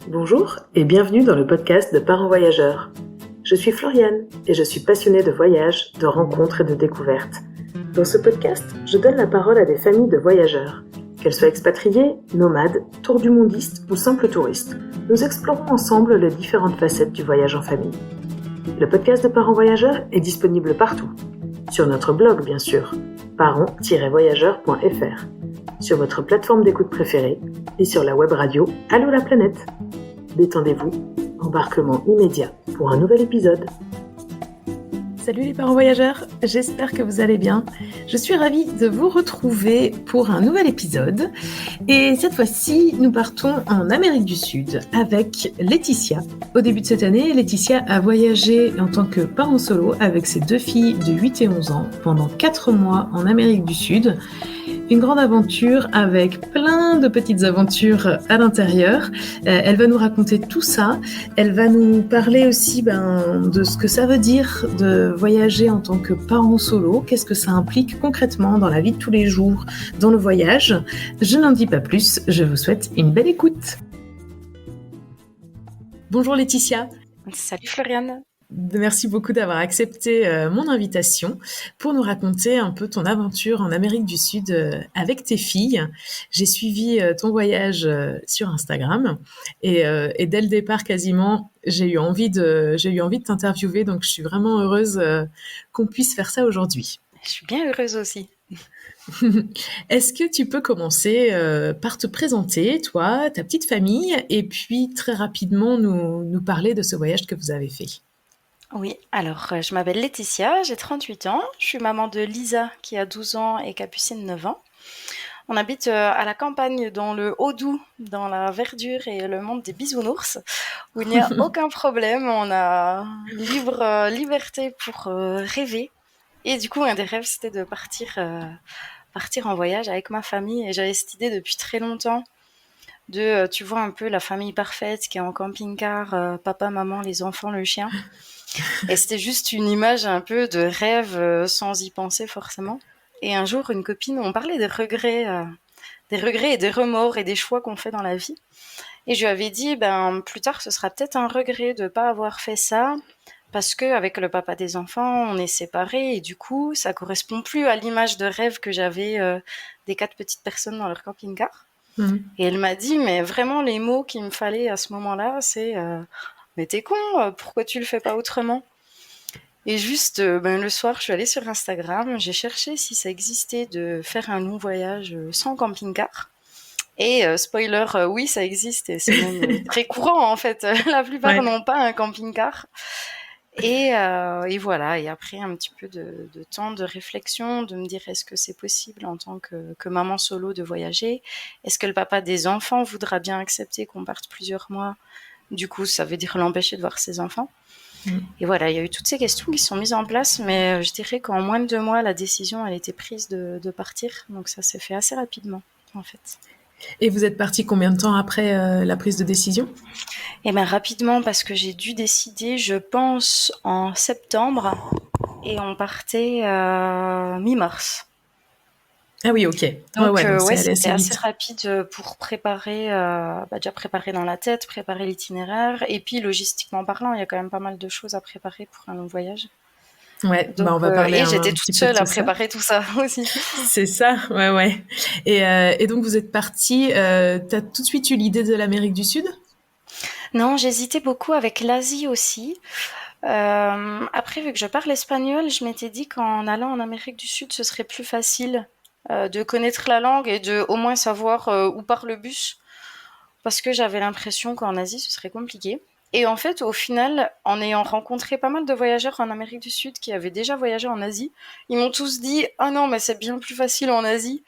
Bonjour et bienvenue dans le podcast de Parents Voyageurs. Je suis Floriane et je suis passionnée de voyages, de rencontres et de découvertes. Dans ce podcast, je donne la parole à des familles de voyageurs. Qu'elles soient expatriées, nomades, tour du mondistes ou simples touristes, nous explorons ensemble les différentes facettes du voyage en famille. Le podcast de Parents Voyageurs est disponible partout. Sur notre blog, bien sûr, parents-voyageurs.fr, sur votre plateforme d'écoute préférée et sur la web radio Allô la planète. Détendez-vous, embarquement immédiat pour un nouvel épisode. Salut les parents voyageurs, j'espère que vous allez bien. Je suis ravie de vous retrouver pour un nouvel épisode. Et cette fois-ci, nous partons en Amérique du Sud avec Laetitia. Au début de cette année, Laetitia a voyagé en tant que parent solo avec ses deux filles de 8 et 11 ans pendant 4 mois en Amérique du Sud. Une grande aventure avec plein de petites aventures à l'intérieur. Elle va nous raconter tout ça. Elle va nous parler aussi de ce que ça veut dire de voyager en tant que parent solo. Qu'est-ce que ça implique concrètement dans la vie de tous les jours, dans le voyage. Je n'en dis pas plus. Je vous souhaite une belle écoute. Bonjour Laetitia. Salut Floriane. Merci beaucoup d'avoir accepté mon invitation pour nous raconter un peu ton aventure en Amérique du Sud avec tes filles. J'ai suivi ton voyage sur Instagram et dès le départ quasiment, j'ai eu envie de t'interviewer, donc je suis vraiment heureuse qu'on puisse faire ça aujourd'hui. Je suis bien heureuse aussi. Est-ce que tu peux commencer par te présenter, toi, ta petite famille, et puis très rapidement nous parler de ce voyage que vous avez fait? Oui, alors je m'appelle Laetitia, j'ai 38 ans, je suis maman de Lisa qui a 12 ans et Capucine 9 ans. On habite à la campagne dans le Haut-Doubs, dans la verdure et le monde des bisounours, où il n'y a aucun problème, on a libre liberté pour rêver. Et du coup, un des rêves, c'était de partir en voyage avec ma famille. Et j'avais cette idée depuis très longtemps de, tu vois, un peu la famille parfaite qui est en camping-car, papa, maman, les enfants, le chien. Et c'était juste une image un peu de rêve sans y penser forcément. Et un jour, une copine, on parlait des regrets et des remords et des choix qu'on fait dans la vie. Et je lui avais dit, plus tard, ce sera peut-être un regret de ne pas avoir fait ça, parce qu'avec le papa des enfants, on est séparés et du coup, ça correspond plus à l'image de rêve que j'avais des 4 petites personnes dans leur camping-car. Mmh. Et elle m'a dit, mais vraiment, les mots qu'il me fallait à ce moment-là, c'est mais t'es con, pourquoi tu le fais pas autrement? Et juste, le soir, je suis allée sur Instagram, j'ai cherché si ça existait de faire un long voyage sans camping-car. Et spoiler, oui, ça existe et c'est même très courant en fait. La plupart n'ont pas un camping-car. Et voilà. Et après un petit peu de temps de réflexion, de me dire est-ce que c'est possible en tant que maman solo de voyager? Est-ce que le papa des enfants voudra bien accepter qu'on parte plusieurs mois? Du coup, ça veut dire l'empêcher de voir ses enfants. Et voilà, il y a eu toutes ces questions qui sont mises en place, mais je dirais qu'en moins de 2 mois, la décision, elle était prise de partir. Donc ça s'est fait assez rapidement, en fait. Et vous êtes parti combien de temps après la prise de décision? Eh bien, rapidement, parce que j'ai dû décider, je pense, en septembre, et on partait mi-mars. Ah oui, ok. Donc, donc c'est allé c'était assez assez vite. rapide pour préparer, déjà préparer dans la tête, préparer l'itinéraire, et puis logistiquement parlant, il y a quand même pas mal de choses à préparer pour un long voyage. Ouais, Donc, on va parler et un j'étais petit toute peu de seule à tout ça. préparer tout ça aussi. C'est ça, ouais. Et donc vous êtes parti, t'as tout de suite eu l'idée de l'Amérique du Sud? Non, j'hésitais beaucoup avec l'Asie aussi. Après, vu que je parle espagnol, je m'étais dit qu'en allant en Amérique du Sud, ce serait plus facile de connaître la langue et de au moins savoir où part le bus, parce que j'avais l'impression qu'en Asie, ce serait compliqué. Et en fait, au final, en ayant rencontré pas mal de voyageurs en Amérique du Sud qui avaient déjà voyagé en Asie, ils m'ont tous dit « Ah non, mais c'est bien plus facile en Asie ».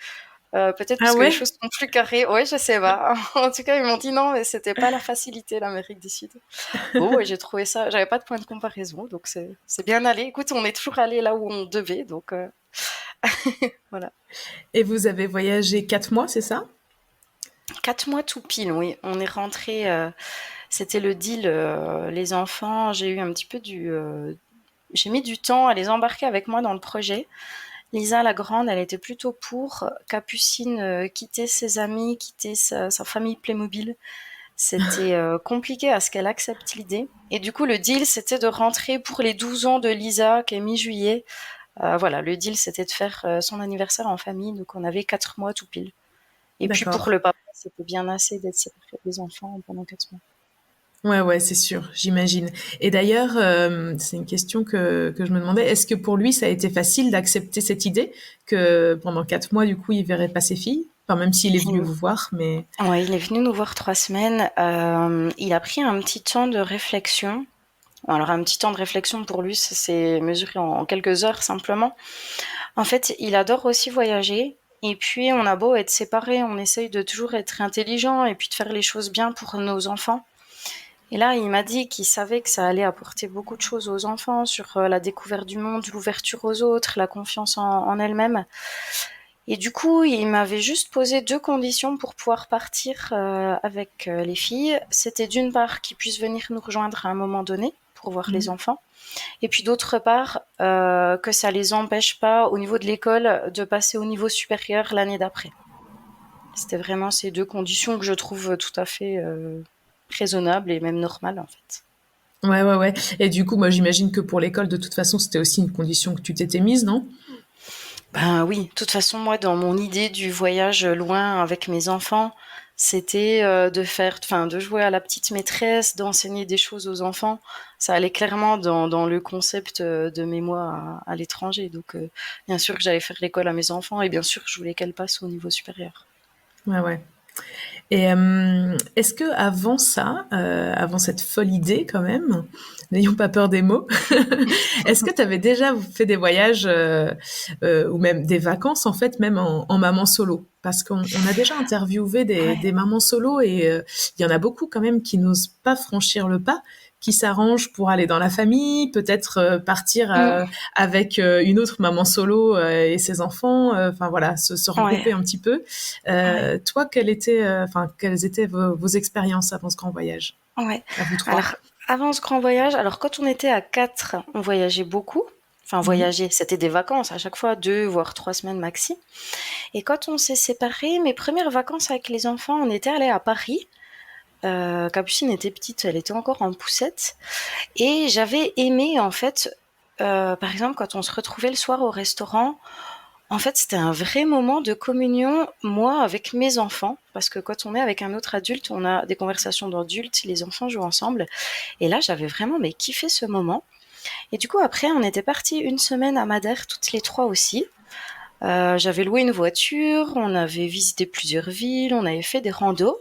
Peut-être Ah parce que les ouais? choses sont plus carrées. Ouais, je sais pas. En tout cas, ils m'ont dit non, mais c'était pas la facilité, l'Amérique du Sud. Bon, ouais, j'ai trouvé ça. J'avais pas de point de comparaison, donc c'est bien allé. Écoute, on est toujours allé là où on devait, donc voilà. Et vous avez voyagé 4 mois, c'est ça? 4 mois tout pile, oui. On est rentré. C'était le deal. Les enfants, j'ai eu un petit peu j'ai mis du temps à les embarquer avec moi dans le projet. Lisa, la grande, elle était plutôt pour. Capucine, quitter ses amis, quitter sa famille Playmobil. C'était compliqué à ce qu'elle accepte l'idée. Et du coup, le deal, c'était de rentrer pour les 12 ans de Lisa, qui est mi-juillet. Voilà, le deal, c'était de faire son anniversaire en famille. Donc, on avait 4 mois tout pile. Et puis, pour D'accord. le papa, c'était bien assez d'être séparé des enfants pendant 4 mois. Ouais, ouais, c'est sûr, j'imagine. Et d'ailleurs, c'est une question que je me demandais, est-ce que pour lui, ça a été facile d'accepter cette idée que pendant 4 mois, du coup, il verrait pas ses filles? Enfin, même s'il est venu vous voir, mais... Ouais, il est venu nous voir 3 semaines. Il a pris un petit temps de réflexion. Alors, un petit temps de réflexion pour lui, ça s'est mesuré en quelques heures simplement. En fait, il adore aussi voyager. Et puis, on a beau être séparés, on essaye de toujours être intelligent et puis de faire les choses bien pour nos enfants. Et là, il m'a dit qu'il savait que ça allait apporter beaucoup de choses aux enfants sur la découverte du monde, l'ouverture aux autres, la confiance en elles-mêmes. Et du coup, il m'avait juste posé 2 conditions pour pouvoir partir avec les filles. C'était d'une part qu'ils puissent venir nous rejoindre à un moment donné pour voir les enfants. Et puis d'autre part, que ça les empêche pas au niveau de l'école de passer au niveau supérieur l'année d'après. C'était vraiment ces 2 conditions que je trouve tout à fait raisonnables et même normales en fait. Ouais, ouais, ouais. Et du coup, moi, j'imagine que pour l'école, de toute façon, c'était aussi une condition que tu t'étais mise, non? Ben oui, de toute façon, moi, dans mon idée du voyage loin avec mes enfants, c'était de jouer à la petite maîtresse, d'enseigner des choses aux enfants. Ça allait clairement dans le concept de mes mois à l'étranger. Donc, bien sûr que j'allais faire l'école à mes enfants et bien sûr que je voulais qu'elles passent au niveau supérieur. Ouais, ouais. Et est-ce que avant ça, avant cette folle idée quand même, n'ayons pas peur des mots, est-ce que tu avais déjà fait des voyages ou même des vacances en fait, même en maman solo? Parce qu'on a déjà interviewé des Ouais, mamans solo et il y en a beaucoup quand même qui n'osent pas franchir le pas, qui s'arrangent pour aller dans la famille, peut-être partir mm, avec une autre maman solo et ses enfants, enfin voilà, se ouais, regrouper un petit peu. ouais, Toi, quelles étaient vos expériences avant ce grand voyage, ouais. à vous trois? Alors, avant ce grand voyage, alors quand on était à 4, on voyageait beaucoup. Enfin, Mhm. voyager, c'était des vacances, à chaque fois 2 voire 3 semaines maxi. Et quand on s'est séparés, mes premières vacances avec les enfants, on était allés à Paris. Capucine était petite, elle était encore en poussette. Et j'avais aimé, en fait, par exemple, quand on se retrouvait le soir au restaurant, en fait, c'était un vrai moment de communion, moi, avec mes enfants. Parce que quand on est avec un autre adulte, on a des conversations d'adultes, les enfants jouent ensemble. Et là, j'avais vraiment mais kiffé ce moment. Et du coup, après, on était partis une semaine à Madère, toutes les trois aussi. J'avais loué une voiture, on avait visité plusieurs villes, on avait fait des randos.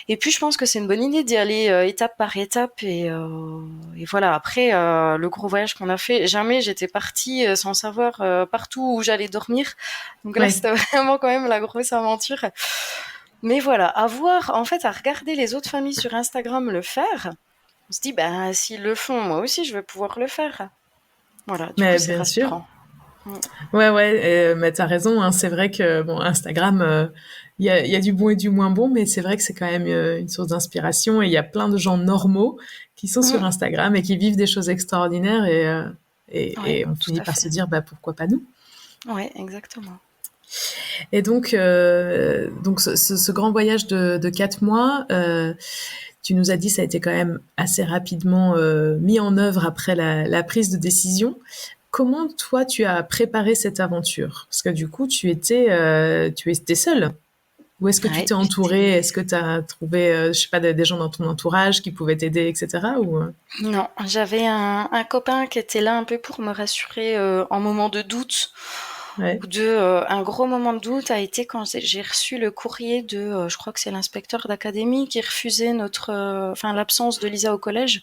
Et puis je pense que c'est une bonne idée d'y aller étape par étape. Et voilà, après le gros voyage qu'on a fait, jamais j'étais partie sans savoir partout où j'allais dormir. Donc là, Ouais. c'était vraiment quand même la grosse aventure. Mais voilà, à voir, en fait, à regarder les autres familles sur Instagram le faire, on se dit, bah s'ils le font, moi aussi je vais pouvoir le faire. Voilà, du coup Mais c'est bien sûr. rassurant. Mm. Ouais, ouais, mais t'as raison, hein, c'est vrai que bon, Instagram, il y a du bon et du moins bon, mais c'est vrai que c'est quand même une source d'inspiration et il y a plein de gens normaux qui sont sur Mm. Instagram et qui vivent des choses extraordinaires Ouais, et on tout finit à par se fait. dire, bah pourquoi pas nous? Ouais, exactement. Et donc ce grand voyage de 4 mois, tu nous as dit ça a été quand même assez rapidement mis en œuvre après la prise de décision. Comment toi tu as préparé cette aventure? Parce que du coup tu étais seule. Ou est-ce que tu Ouais, t'es entourée? j'étais Est-ce que tu as trouvé, je sais pas, des gens dans ton entourage qui pouvaient t'aider, etc. Ou non, j'avais un copain qui était là un peu pour me rassurer en moment de doute. ouais. Un gros moment de doute a été quand j'ai reçu le courrier de, je crois que c'est l'inspecteur d'académie qui refusait enfin l'absence de Lisa au collège.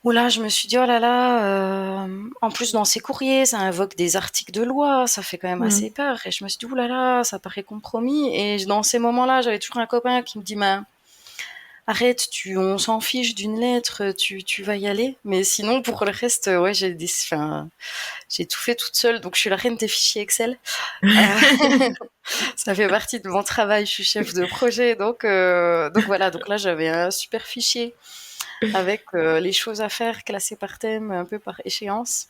Où là, je me suis dit, oh là là, en plus dans ces courriers, ça invoque des articles de loi, ça fait quand même assez Mm. peur. Et je me suis dit, oh là là, ça paraît compromis. Et dans ces moments-là, j'avais toujours un copain qui me dit, mais arrête, on s'en fiche d'une lettre, tu vas y aller. Mais sinon, pour le reste, ouais, enfin, j'ai tout fait toute seule, donc je suis la reine des fichiers Excel. Euh, ça fait partie de mon travail, je suis chef de projet, donc voilà. Donc là, j'avais un super fichier avec les choses à faire classées par thème, un peu par échéance.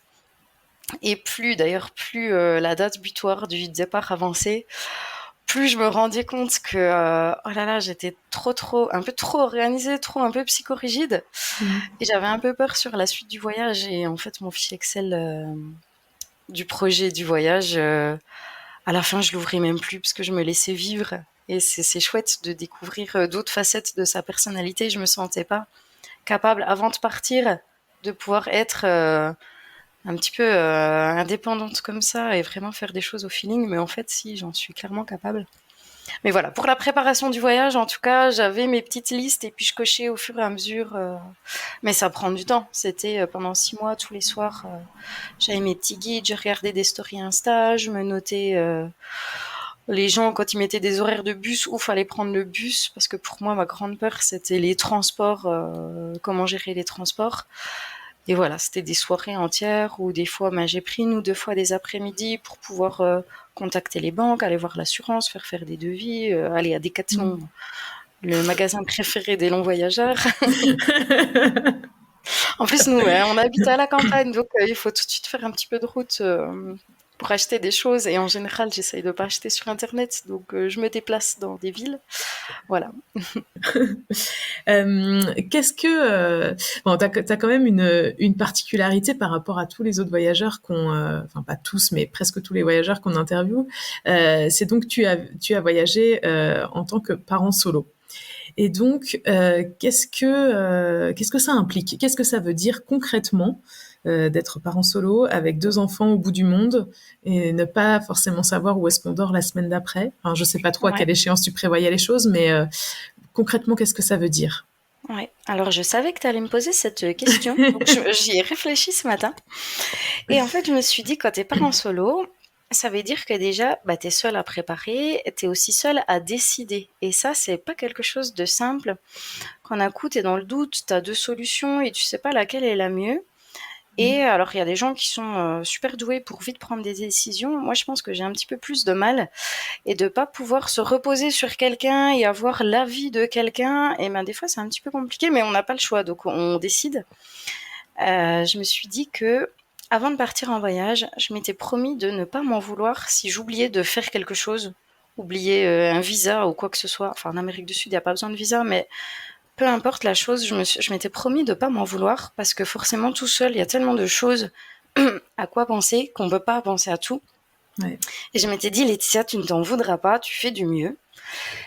Et plus la date butoir du départ avançait, plus je me rendais compte que, oh là là, j'étais un peu trop organisée, un peu psychorigide. Et j'avais un peu peur sur la suite du voyage. Et en fait, mon fichier Excel du projet du voyage, à la fin, je l'ouvrais même plus parce que je me laissais vivre. Et c'est chouette de découvrir d'autres facettes de sa personnalité. Je me sentais pas capable, avant de partir, de pouvoir être un petit peu indépendante comme ça et vraiment faire des choses au feeling. Mais en fait, si, j'en suis clairement capable. Mais voilà, pour la préparation du voyage, en tout cas, j'avais mes petites listes et puis je cochais au fur et à mesure. Mais ça prend du temps. C'était pendant 6 mois, tous les soirs, j'avais mes petits guides, je regardais des stories Insta, je me notais les gens quand ils mettaient des horaires de bus où fallait prendre le bus, parce que pour moi, ma grande peur, c'était les transports, comment gérer les transports. Et voilà, c'était des soirées entières où des fois, j'ai pris 1 ou 2 fois des après-midi pour pouvoir contacter les banques, aller voir l'assurance, faire des devis, aller à Decathlon, le magasin préféré des longs voyageurs. En plus, nous, on habite à la campagne, donc il faut tout de suite faire un petit peu de route pour acheter des choses. Et en général, j'essaye de pas acheter sur Internet, donc je me déplace dans des villes. Voilà. Qu'est-ce que bon, t'as quand même une particularité par rapport à tous les autres voyageurs enfin pas tous, mais presque tous les voyageurs qu'on interviewe. C'est donc tu as voyagé en tant que parent solo. Et donc, qu'est-ce que ça implique? Qu'est-ce que ça veut dire concrètement d'être parent solo avec 2 enfants au bout du monde et ne pas forcément savoir où est-ce qu'on dort la semaine d'après? Enfin, je sais pas trop à quelle échéance tu prévoyais les choses, mais concrètement, qu'est-ce que ça veut dire? Ouais. Alors, je savais que tu allais me poser cette question, donc j'y ai réfléchi ce matin. Et en fait, je me suis dit, quand t'es parent solo, ça veut dire que déjà, t'es seule à préparer, t'es aussi seule à décider. Et ça, c'est pas quelque chose de simple. Quand d'un coup, t'es dans le doute, t'as 2 solutions et tu sais pas laquelle est la mieux. Et alors, il y a des gens qui sont super doués pour vite prendre des décisions. Moi, je pense que j'ai un petit peu plus de mal et de pas pouvoir se reposer sur quelqu'un et avoir l'avis de quelqu'un. Et des fois, c'est un petit peu compliqué, mais on n'a pas le choix, donc on décide. Je me suis dit que avant de partir en voyage, je m'étais promis de ne pas m'en vouloir si j'oubliais de faire quelque chose, oublier un visa ou quoi que ce soit. Enfin, en Amérique du Sud, il n'y a pas besoin de visa, mais peu importe la chose, je m'étais promis de ne pas m'en vouloir parce que forcément, tout seul, il y a tellement de choses à quoi penser qu'on ne peut pas penser à tout. Ouais. Et je m'étais dit, Laetitia, tu ne t'en voudras pas, tu fais du mieux.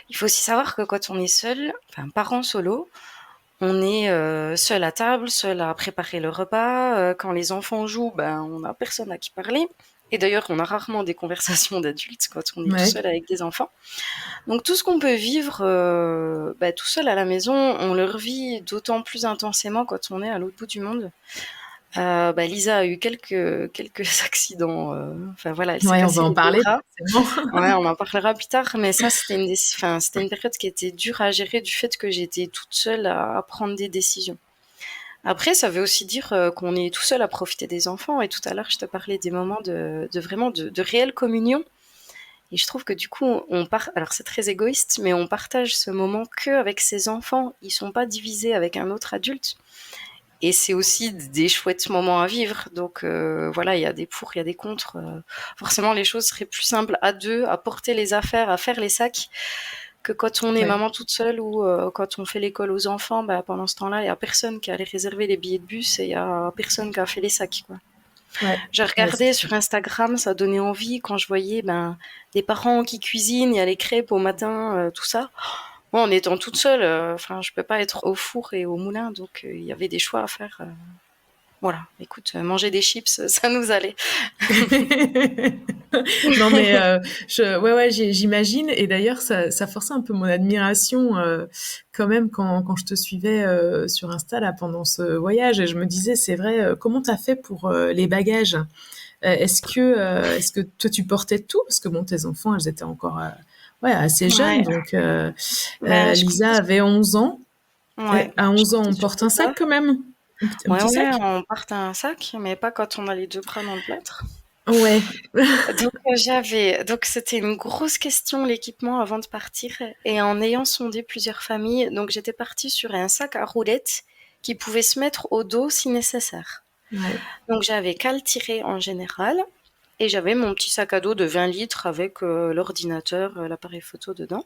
Il faut aussi savoir que quand on est seul, enfin, parent solo, on est seul à table, seul à préparer le repas. Quand les enfants jouent, on n'a personne à qui parler. Et d'ailleurs, on a rarement des conversations d'adultes quand on est tout seul avec des enfants. Donc tout ce qu'on peut vivre tout seul à la maison, on le revit d'autant plus intensément quand on est à l'autre bout du monde. Lisa a eu quelques accidents. Enfin voilà, elle s'est on cassé va en les parler. bras. Ouais, on en parlera plus tard. Mais ça, c'était une période qui était dure à gérer du fait que j'étais toute seule à prendre des décisions. Après, ça veut aussi dire qu'on est tout seul à profiter des enfants. Et tout à l'heure, je te parlais des moments de vraiment de réelle communion. Et je trouve que du coup, alors c'est très égoïste, mais on partage ce moment qu'avec ses enfants. Ils sont pas divisés avec un autre adulte. Et c'est aussi des chouettes moments à vivre. Donc voilà, il y a des pour, il y a des contre. Forcément, les choses seraient plus simples à 2, à porter les affaires, à faire les sacs, que quand on est maman toute seule ou quand on fait l'école aux enfants. Pendant ce temps-là, il n'y a personne qui allait réserver les billets de bus et il n'y a personne qui a fait les sacs, quoi. Ouais. J'ai regardé sur Instagram, ça donnait envie quand je voyais des parents qui cuisinent, il y a les crêpes au matin, tout ça. Moi, en étant toute seule, je peux pas être au four et au moulin, donc il y avait des choix à faire. Voilà, écoute, manger des chips, ça nous allait. Non mais j'imagine. Et d'ailleurs, ça forçait un peu mon admiration quand même quand je te suivais sur Insta là pendant ce voyage. Et je me disais, c'est vrai, comment t'as fait pour les bagages? Est-ce que toi tu portais tout? Parce que bon, tes enfants, elles étaient encore assez jeunes. Donc Lisa avait 11 ans. Ouais, à 11 ans, on porte un sac quand même. Un petit sac. On porte un sac, mais pas quand on a les 2 bras dans le plâtre. Ouais. Donc c'était une grosse question, l'équipement, avant de partir. Et en ayant sondé plusieurs familles, donc j'étais partie sur un sac à roulettes qui pouvait se mettre au dos si nécessaire. Ouais. Donc j'avais qu'à le tirer en général. Et j'avais mon petit sac à dos de 20 litres avec l'ordinateur, l'appareil photo dedans.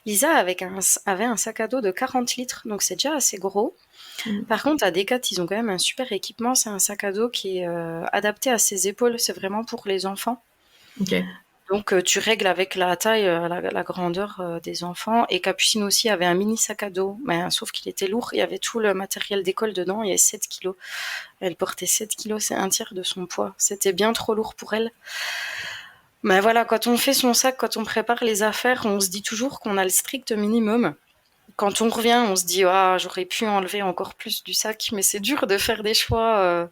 Lisa avait un sac à dos de 40 litres, donc c'est déjà assez gros. Par contre, à Decat, ils ont quand même un super équipement. C'est un sac à dos qui est adapté à ses épaules. C'est vraiment pour les enfants. Ok. Donc, tu règles avec la taille, la grandeur des enfants. Et Capucine aussi avait un mini sac à dos, mais sauf qu'il était lourd. Il y avait tout le matériel d'école dedans. Il y avait 7 kilos. Elle portait 7 kilos, c'est un tiers de son poids. C'était bien trop lourd pour elle. Mais voilà, quand on fait son sac, quand on prépare les affaires, on se dit toujours qu'on a le strict minimum. Quand on revient, on se dit ah, j'aurais pu enlever encore plus du sac, mais c'est dur de faire des choix.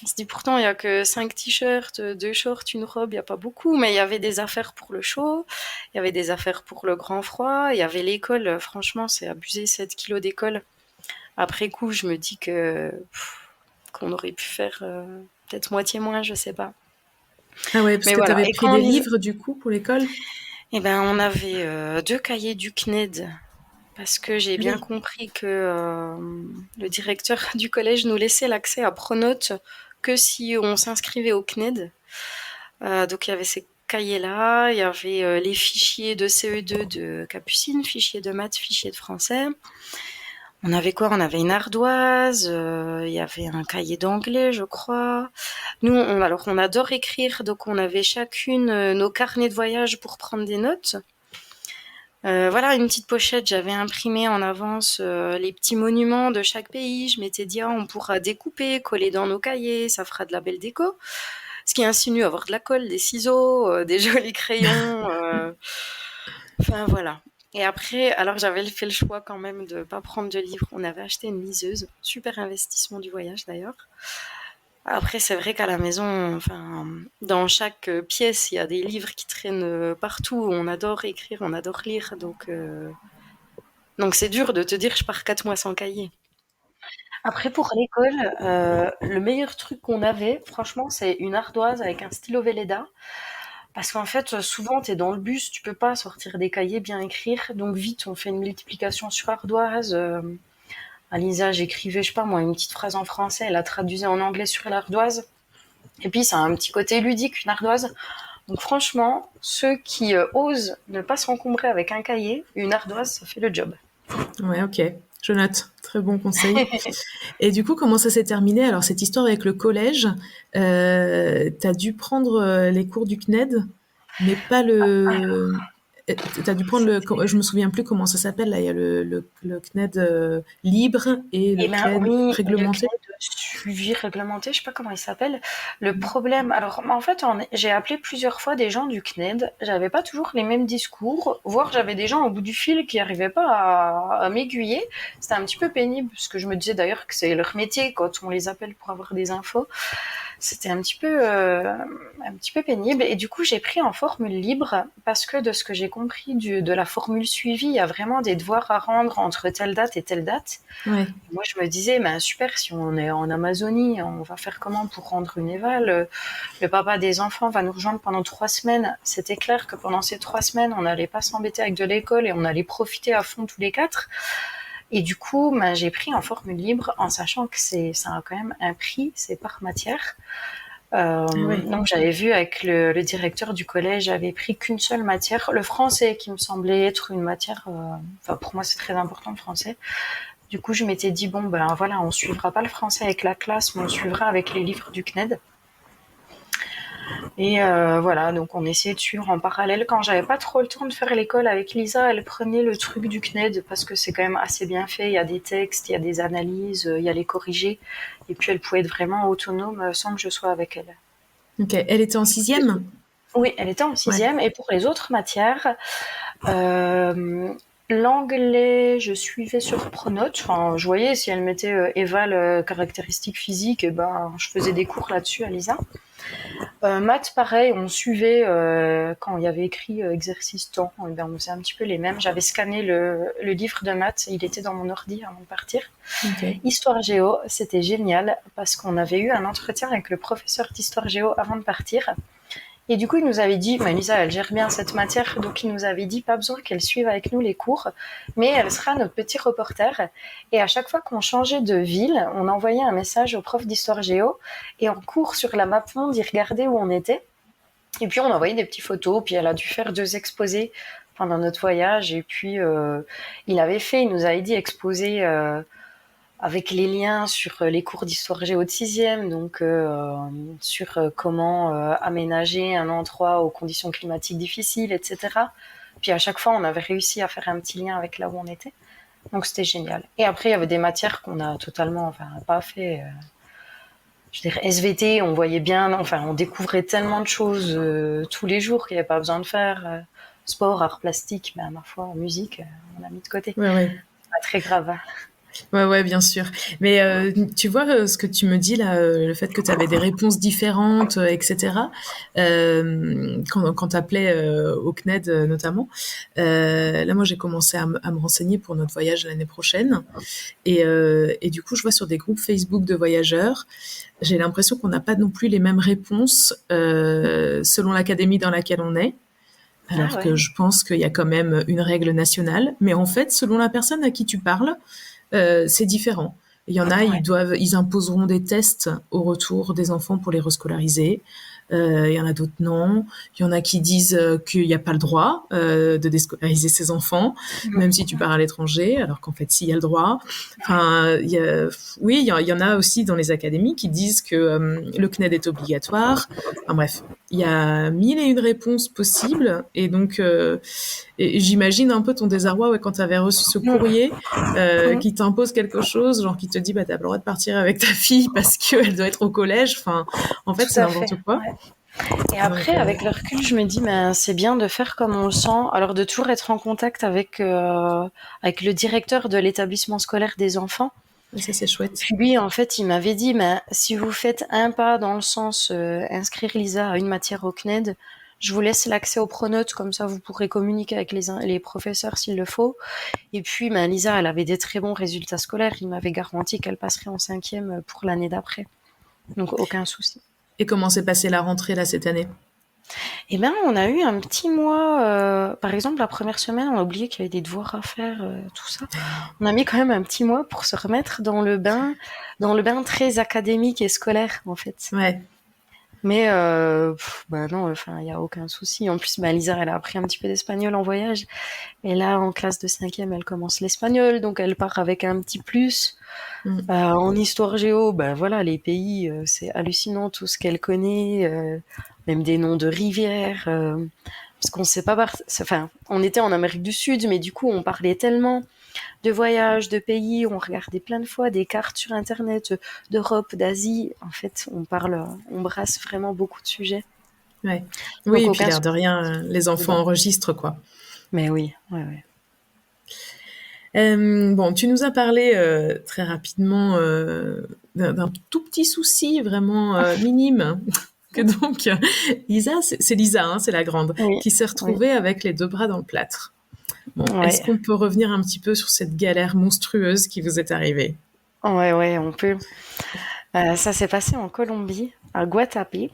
On se dit pourtant il y a que 5 t-shirts, 2 shorts, une robe, il y a pas beaucoup, mais il y avait des affaires pour le chaud, il y avait des affaires pour le grand froid, il y avait l'école. Franchement, c'est abusé, 7 kilos d'école. Après coup, je me dis qu'on aurait pu faire peut-être moitié moins, je sais pas. Ah ouais, parce Mais que tu voilà. avais Et pris quand des livres du coup pour l'école? eh ben, on avait 2 cahiers du CNED. Parce que j'ai bien Oui. compris que le directeur du collège nous laissait l'accès à Pronote que si on s'inscrivait au CNED. Donc il y avait ces cahiers-là, il y avait les fichiers de CE2 de Capucine, fichiers de maths, fichiers de français. On avait quoi? On avait une ardoise, il y avait un cahier d'anglais, je crois. Nous, on adore écrire, donc on avait chacune nos carnets de voyage pour prendre des notes. Voilà, une petite pochette, j'avais imprimé en avance les petits monuments de chaque pays. Je m'étais dit, on pourra découper, coller dans nos cahiers, ça fera de la belle déco. Ce qui insinue avoir de la colle, des ciseaux, des jolis crayons. Enfin, voilà. Et après, alors j'avais fait le choix quand même de ne pas prendre de livres. On avait acheté une liseuse, super investissement du voyage d'ailleurs. Après, c'est vrai qu'à la maison, enfin, dans chaque pièce, il y a des livres qui traînent partout. On adore écrire, on adore lire, donc c'est dur de te dire je pars 4 mois sans cahier. Après, pour l'école, le meilleur truc qu'on avait, franchement, c'est une ardoise avec un stylo Velleda. Parce qu'en fait, souvent, tu es dans le bus, tu peux pas sortir des cahiers, bien écrire. Donc vite, on fait une multiplication sur ardoise. À Lisa, j'écrivais, je sais pas moi, une petite phrase en français, elle la traduisait en anglais sur l'ardoise. Et puis, ça a un petit côté ludique, une ardoise. Donc franchement, ceux qui osent ne pas s'encombrer avec un cahier, une ardoise, ça fait le job. Ouais, ok. Je note. Très bon conseil. Et du coup, comment ça s'est terminé? Alors, cette histoire avec le collège, t'as dû prendre les cours du CNED, mais pas le. T'as dû prendre le. Je me souviens plus comment ça s'appelle. Là, il y a le CNED libre et le Eh ben CNED oui, le réglementé. CNED suivi réglementé, je sais pas comment il s'appelle. Le problème, alors en fait, j'ai appelé plusieurs fois des gens du CNED. J'avais pas toujours les mêmes discours, voire j'avais des gens au bout du fil qui arrivaient pas à m'aiguiller. C'était un petit peu pénible, parce que je me disais d'ailleurs que c'est leur métier quand on les appelle pour avoir des infos. C'était un petit peu pénible. Et du coup, j'ai pris en formule libre parce que de ce que j'ai compris de la formule suivie, il y a vraiment des devoirs à rendre entre telle date et telle date. Ouais. Moi, je me disais, ben, super, si on est en Amazonie, on va faire comment pour rendre une éval? Le papa des enfants va nous rejoindre pendant 3 semaines. C'était clair que pendant ces 3 semaines, on n'allait pas s'embêter avec de l'école et on allait profiter à fond tous les quatre. Et du coup, ben, j'ai pris en formule libre en sachant que ça a quand même un prix, c'est par matière. Ouais. Donc j'avais vu avec le directeur du collège, j'avais pris qu'une seule matière, le français, qui me semblait être une matière. Enfin, pour moi, c'est très important le français. Du coup, je m'étais dit bon ben voilà, on suivra pas le français avec la classe, mais on suivra avec les livres du CNED. Et voilà, donc on essayait de suivre en parallèle. Quand j'avais pas trop le temps de faire l'école avec Lisa, elle prenait le truc du CNED parce que c'est quand même assez bien fait. Il y a des textes, il y a des analyses, il y a les corrigés. Et puis elle pouvait être vraiment autonome sans que je sois avec elle. Ok. Elle était en sixième? Oui, elle était en Ouais. sixième. Et pour les autres matières, l'anglais, je suivais sur Pronote. Enfin, je voyais si elle mettait éval caractéristiques physiques, et ben, je faisais des cours là-dessus à Lisa. Maths, pareil, on suivait quand il y avait écrit exercice temps. Et ben, on faisait un petit peu les mêmes. J'avais scanné le livre de maths, il était dans mon ordi avant de partir. Ok. Histoire géo, c'était génial parce qu'on avait eu un entretien avec le professeur d'histoire géo avant de partir. Et du coup, il nous avait dit, Lisa, elle gère bien cette matière, donc il nous avait dit, pas besoin qu'elle suive avec nous les cours, mais elle sera notre petit reporter. Et à chaque fois qu'on changeait de ville, on envoyait un message au prof d'histoire géo, et en cours sur la map monde, il regardait où on était. Et puis, on a envoyé des petites photos. Puis, elle a dû faire 2 exposés pendant notre voyage. Et puis, il nous avait dit exposer avec les liens sur les cours d'histoire géo de 6e, donc sur comment aménager un endroit aux conditions climatiques difficiles, etc. Puis à chaque fois, on avait réussi à faire un petit lien avec là où on était. Donc c'était génial. Et après, il y avait des matières qu'on a totalement pas fait. Je veux dire, SVT, on voyait bien, on découvrait tellement de choses tous les jours qu'il n'y avait pas besoin de faire. Sport, art plastique, mais à ma foi, musique, on a mis de côté. Ouais. Pas très grave. Hein. Ouais, bien sûr. Mais tu vois ce que tu me dis là, le fait que tu avais des réponses différentes, etc. Quand t'appelais au CNED notamment, là moi j'ai commencé à me renseigner pour notre voyage l'année prochaine, et du coup je vois sur des groupes Facebook de voyageurs, j'ai l'impression qu'on n'a pas non plus les mêmes réponses selon l'académie dans laquelle on est. Alors que je pense qu'il y a quand même une règle nationale, mais en fait, selon la personne à qui tu parles, c'est différent. Il y en a, ils imposeront des tests au retour des enfants pour les rescolariser. Il y en a d'autres non. Il y en a qui disent qu'il n'y a pas le droit de déscolariser ses enfants, même si tu pars à l'étranger, alors qu'en fait, s'il y a le droit. Enfin, il y en a aussi dans les académies qui disent que le CNED est obligatoire. Enfin bref, il y a 1001 réponses possibles, et donc et j'imagine un peu ton désarroi quand tu avais reçu ce courrier qui t'impose quelque chose, genre qui te dit t'as pas le droit de partir avec ta fille parce qu'elle doit être au collège. Enfin, en fait, c'est n'importe quoi. Ouais. Et après, avec le recul, je me dis, c'est bien de faire comme on le sent. Alors, de toujours être en contact avec le directeur de l'établissement scolaire des enfants. Et ça, c'est chouette. Puis lui, en fait, il m'avait dit, si vous faites un pas dans le sens inscrire Lisa à une matière au CNED, je vous laisse l'accès aux pronotes, comme ça vous pourrez communiquer avec les professeurs s'il le faut. Et puis, Lisa, elle avait des très bons résultats scolaires. Il m'avait garanti qu'elle passerait en 5e pour l'année d'après. Donc, aucun souci. Et comment s'est passée la rentrée là cette année ? Eh bien, on a eu un petit mois. Par exemple, la première semaine, on a oublié qu'il y avait des devoirs à faire, tout ça. On a mis quand même un petit mois pour se remettre dans le bain très académique et scolaire, en fait. Ouais. Mais non, il y a aucun souci. En plus, Lisa, elle a appris un petit peu d'espagnol en voyage. Et là, en classe de 5e, elle commence l'espagnol, donc elle part avec un petit plus. En histoire géo, les pays, c'est hallucinant tout ce qu'elle connaît, même des noms de rivières, parce qu'on sait pas on était en Amérique du Sud, mais du coup on parlait tellement de voyages, de pays, on regardait plein de fois des cartes sur internet d'Europe, d'Asie. En fait, on brasse vraiment beaucoup de sujets. Ouais. Oui, et puis l'air de rien, les enfants enregistrent quoi. Mais oui, ouais. Bon, tu nous as parlé très rapidement d'un tout petit souci vraiment minime. Que donc Lisa, c'est Lisa, hein, c'est la grande, qui s'est retrouvée avec les 2 bras dans le plâtre. Bon, est-ce qu'on peut revenir un petit peu sur cette galère monstrueuse qui vous est arrivée ? Ouais, on peut. Ça s'est passé en Colombie, à Guatapé.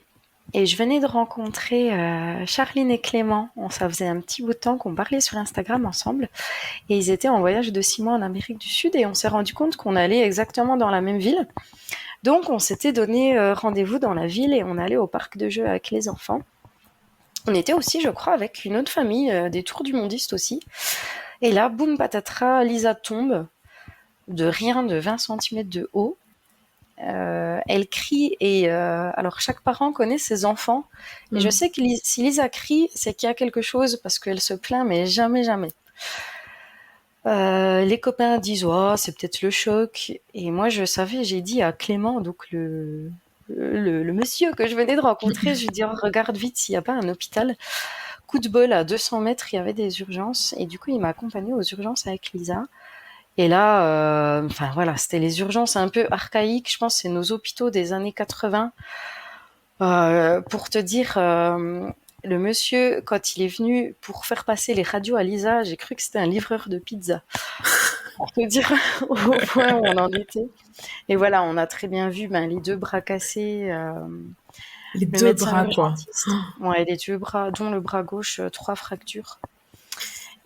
Et je venais de rencontrer Charline et Clément. Ça faisait un petit bout de temps qu'on parlait sur Instagram ensemble. Et ils étaient en voyage de 6 mois en Amérique du Sud. Et on s'est rendu compte qu'on allait exactement dans la même ville. Donc, on s'était donné rendez-vous dans la ville et on allait au parc de jeux avec les enfants. On était aussi, je crois, avec une autre famille, des tours du mondiste aussi. Et là, boum, patatras, Lisa tombe de 20 cm de haut. Elle crie et alors chaque parent connaît ses enfants. Et je sais que si Lisa crie, c'est qu'il y a quelque chose parce qu'elle se plaint, mais jamais. Les copains disent c'est peut-être le choc. Et moi je savais, j'ai dit à Clément, donc le monsieur que je venais de rencontrer, je lui dis regarde vite s'il n'y a pas un hôpital. Coup de bol, à 200 mètres il y avait des urgences et du coup il m'a accompagnée aux urgences avec Lisa. Et là, c'était les urgences un peu archaïques, je pense, c'est nos hôpitaux des années 80. Pour te dire, le monsieur, quand il est venu pour faire passer les radios à Lisa, j'ai cru que c'était un livreur de pizza. Pour te dire au point où on en était. Et voilà, on a très bien vu les 2 bras cassés. Les 2 bras, quoi. Ouais, les 2 bras, dont le bras gauche, 3 fractures.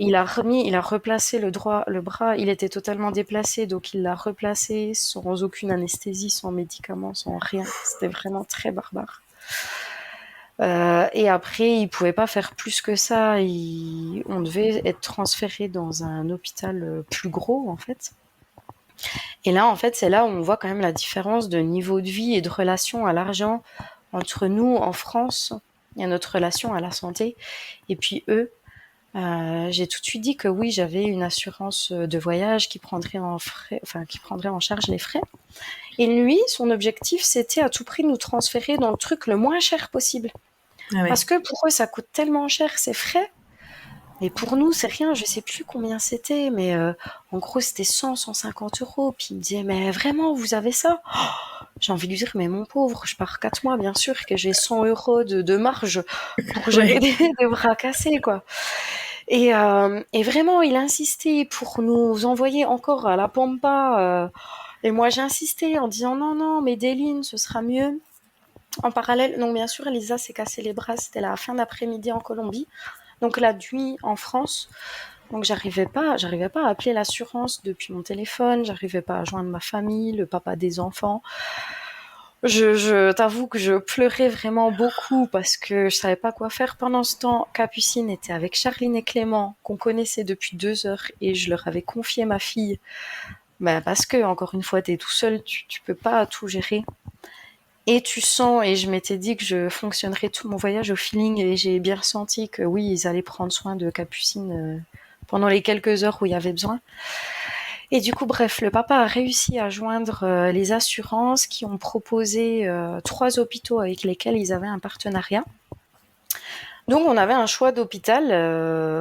Il a replacé le bras, il était totalement déplacé, donc il l'a replacé sans aucune anesthésie, sans médicaments, sans rien. C'était vraiment très barbare. Et après, il pouvait pas faire plus que ça. On devait être transféré dans un hôpital plus gros, en fait. Et là, en fait, c'est là où on voit quand même la différence de niveau de vie et de relation à l'argent entre nous en France et notre relation à la santé. Et puis eux, j'ai tout de suite dit que oui, j'avais une assurance de voyage qui prendrait qui prendrait en charge les frais. Et lui, son objectif, c'était à tout prix de nous transférer dans le truc le moins cher possible. Ah ouais. Parce que pour eux, ça coûte tellement cher ces frais. Et pour nous, c'est rien, je sais plus combien c'était, mais en gros, c'était 150 euros. Puis il me disait, mais vraiment, vous avez ça? J'ai envie de lui dire, mais mon pauvre, je pars 4 mois, bien sûr que j'ai 100 euros de marge pour gérer des bras cassés, quoi. Et vraiment, il insistait pour nous envoyer encore à la Pampa. Et moi, j'ai insisté en disant, non, Medellín, ce sera mieux. En parallèle, donc bien sûr, Elisa s'est cassé les bras, c'était la fin d'après-midi en Colombie. Donc la nuit en France. Donc j'arrivais pas à appeler l'assurance depuis mon téléphone, j'arrivais pas à joindre ma famille, le papa des enfants. Je t'avoue que je pleurais vraiment beaucoup parce que je savais pas quoi faire. Pendant ce temps, Capucine était avec Charline et Clément, qu'on connaissait depuis 2 heures, et je leur avais confié ma fille. Parce que, encore une fois, t'es tout seul, tu peux pas tout gérer. Et tu sens, et je m'étais dit que je fonctionnerais tout mon voyage au feeling, et j'ai bien ressenti que oui, ils allaient prendre soin de Capucine pendant les quelques heures où il y avait besoin. Et du coup, bref, le papa a réussi à joindre les assurances qui ont proposé 3 hôpitaux avec lesquels ils avaient un partenariat. Donc on avait un choix d'hôpital,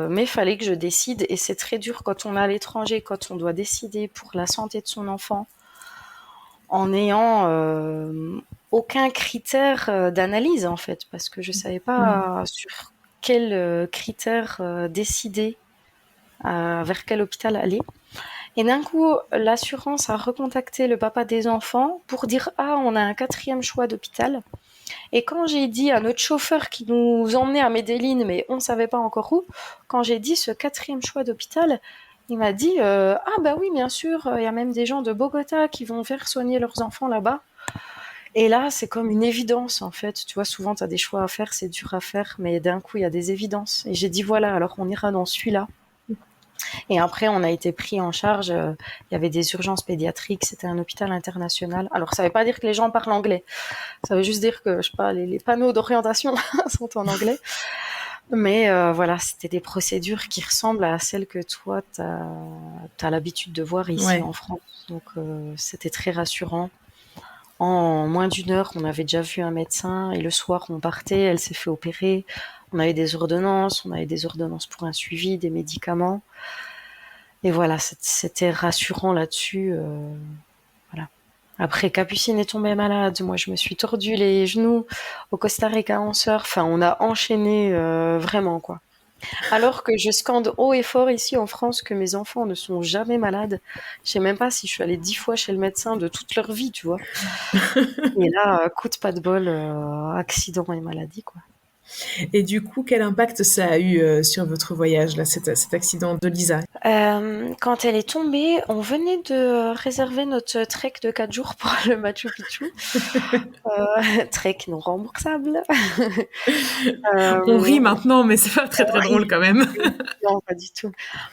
mais il fallait que je décide, et c'est très dur quand on est à l'étranger, quand on doit décider pour la santé de son enfant, en n'ayant aucun critère d'analyse, en fait, parce que je savais pas sur quel critère décider vers quel hôpital aller. Et d'un coup, l'assurance a recontacté le papa des enfants pour dire « Ah, on a un 4e choix d'hôpital ». Et quand j'ai dit à notre chauffeur qui nous emmenait à Medellín, mais on ne savait pas encore où, quand j'ai dit ce 4e choix d'hôpital, il m'a dit « Ah bah oui, bien sûr, il y a même des gens de Bogota qui vont faire soigner leurs enfants là-bas ». Et là, c'est comme une évidence, en fait. Tu vois, souvent, tu as des choix à faire, c'est dur à faire, mais d'un coup, il y a des évidences. Et j'ai dit « Voilà, alors on ira dans celui-là ». Et après, on a été pris en charge. Il y avait des urgences pédiatriques. C'était un hôpital international. Alors, ça ne veut pas dire que les gens parlent anglais. Ça veut juste dire que, je sais pas, les panneaux d'orientation sont en anglais. Mais voilà, c'était des procédures qui ressemblent à celles que toi, tu as l'habitude de voir ici en France. Donc, c'était très rassurant. En moins d'1 heure, on avait déjà vu un médecin. Et le soir, on partait. Elle s'est fait opérer. On avait des ordonnances pour un suivi, des médicaments. Et voilà, c'était rassurant là-dessus. Voilà. Après, Capucine est tombée malade. Moi, je me suis tordu les genoux. Au Costa Rica, on surfe. Enfin, on a enchaîné vraiment, quoi. Alors que je scande haut et fort ici en France que mes enfants ne sont jamais malades. Je sais même pas si je suis allée 10 fois chez le médecin de toute leur vie, tu vois. Et là, coup de pas de bol, accident et maladie, quoi. Et du coup, quel impact ça a eu sur votre voyage, là, cet accident de Lisa? Quand elle est tombée, on venait de réserver notre trek de 4 jours pour le Machu Picchu. Trek non remboursable. On rit maintenant, mais c'est pas très drôle quand même. Non, pas du tout.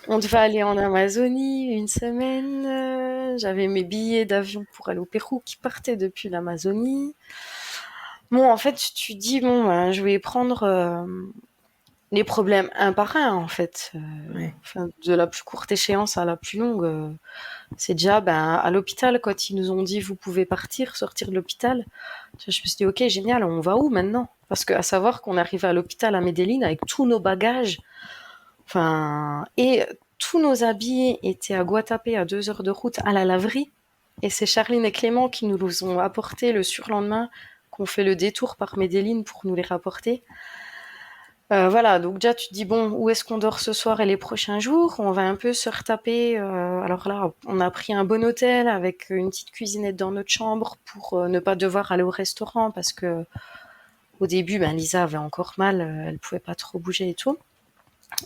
On devait aller en Amazonie 1 semaine. J'avais mes billets d'avion pour aller au Pérou qui partaient depuis l'Amazonie. Bon, en fait, tu dis, bon, je vais prendre les problèmes un par un, en fait. De la plus courte échéance à la plus longue. C'est déjà, à l'hôpital, quand ils nous ont dit, vous pouvez sortir de l'hôpital, je me suis dit, ok, génial, on va où maintenant? Parce qu'à savoir qu'on arrivait à l'hôpital à Medellín avec tous nos bagages, et tous nos habits étaient à Guatapé, à 2 heures de route, à la laverie. Et c'est Charline et Clément qui nous les ont apportés le surlendemain, qu'on fait le détour par Medellín pour nous les rapporter. Voilà, donc déjà tu te dis, bon, où est-ce qu'on dort ce soir et les prochains jours? On va un peu se retaper. Alors là, on a pris un bon hôtel avec une petite cuisinette dans notre chambre pour ne pas devoir aller au restaurant, parce que au début, Lisa avait encore mal, elle pouvait pas trop bouger et tout.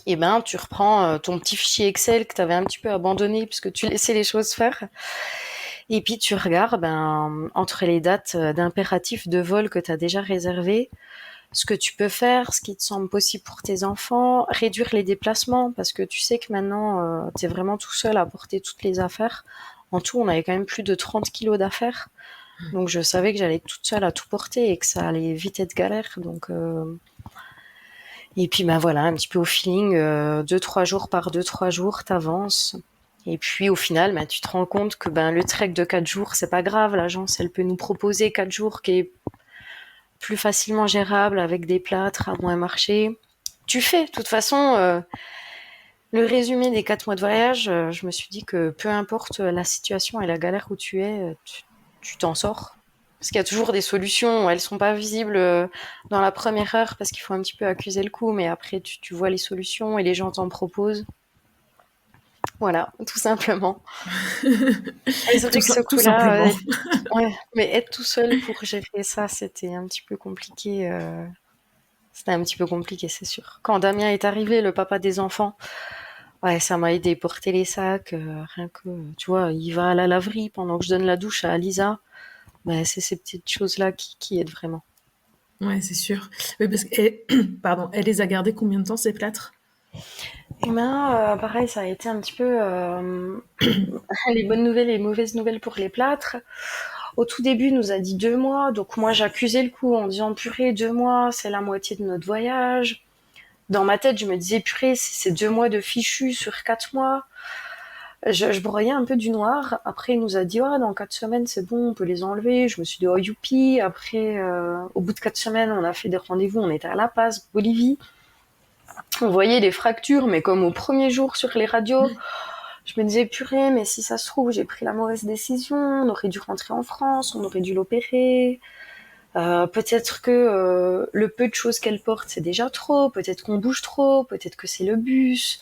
Et tu reprends ton petit fichier Excel que tu avais un petit peu abandonné puisque tu laissais les choses faire. Et puis tu regardes entre les dates d'impératif de vol que tu as déjà réservées, ce que tu peux faire, ce qui te semble possible pour tes enfants, réduire les déplacements, parce que tu sais que maintenant, tu es vraiment tout seul à porter toutes les affaires. En tout, on avait quand même plus de 30 kilos d'affaires. Donc, je savais que j'allais être toute seule à tout porter et que ça allait vite être galère. Donc, et puis, bah voilà, un petit peu au feeling, 2-3 jours par 2-3 jours, t'avances. Et puis, au final, bah, tu te rends compte que le trek de 4 jours, c'est pas grave. L'agence, elle peut nous proposer 4 jours qui est plus facilement gérable avec des plâtres à moins marcher. Tu fais, de toute façon, le résumé des 4 mois de voyage, je me suis dit que peu importe la situation et la galère où tu es, tu t'en sors. Parce qu'il y a toujours des solutions, elles sont pas visibles dans la première heure parce qu'il faut un petit peu accuser le coup, mais après tu vois les solutions et les gens t'en proposent. Voilà, tout simplement. Et c'est vrai que ce Tout coup-là, simplement. ouais, mais être tout seul pour gérer ça, c'était un petit peu compliqué. C'était un petit peu compliqué, c'est sûr. Quand Damien est arrivé, le papa des enfants, ouais, ça m'a aidé à porter les sacs, rien que, tu vois, il va à la laverie pendant que je donne la douche à Lisa. C'est ces petites choses-là qui aident vraiment. Ouais, c'est sûr. Oui, parce que, pardon, elle les a gardés combien de temps, ces plâtres? Et pareil, ça a été un petit peu les bonnes nouvelles et les mauvaises nouvelles pour les plâtres. Au tout début, il nous a dit 2 mois, donc moi j'accusais le coup en disant purée, 2 mois, c'est la moitié de notre voyage. Dans ma tête, je me disais purée, c'est 2 mois de fichu sur 4 mois. Je broyais un peu du noir. Après, il nous a dit, dans 4 semaines, c'est bon, on peut les enlever. Je me suis dit, oh, youpi. Après, au bout de 4 semaines, on a fait des rendez-vous. On était à La Paz, Bolivie. On voyait les fractures, mais comme au premier jour sur les radios. Je me disais, purée, mais si ça se trouve, j'ai pris la mauvaise décision. On aurait dû rentrer en France, on aurait dû l'opérer. Peut-être que le peu de choses qu'elle porte, c'est déjà trop. Peut-être qu'on bouge trop. Peut-être que c'est le bus.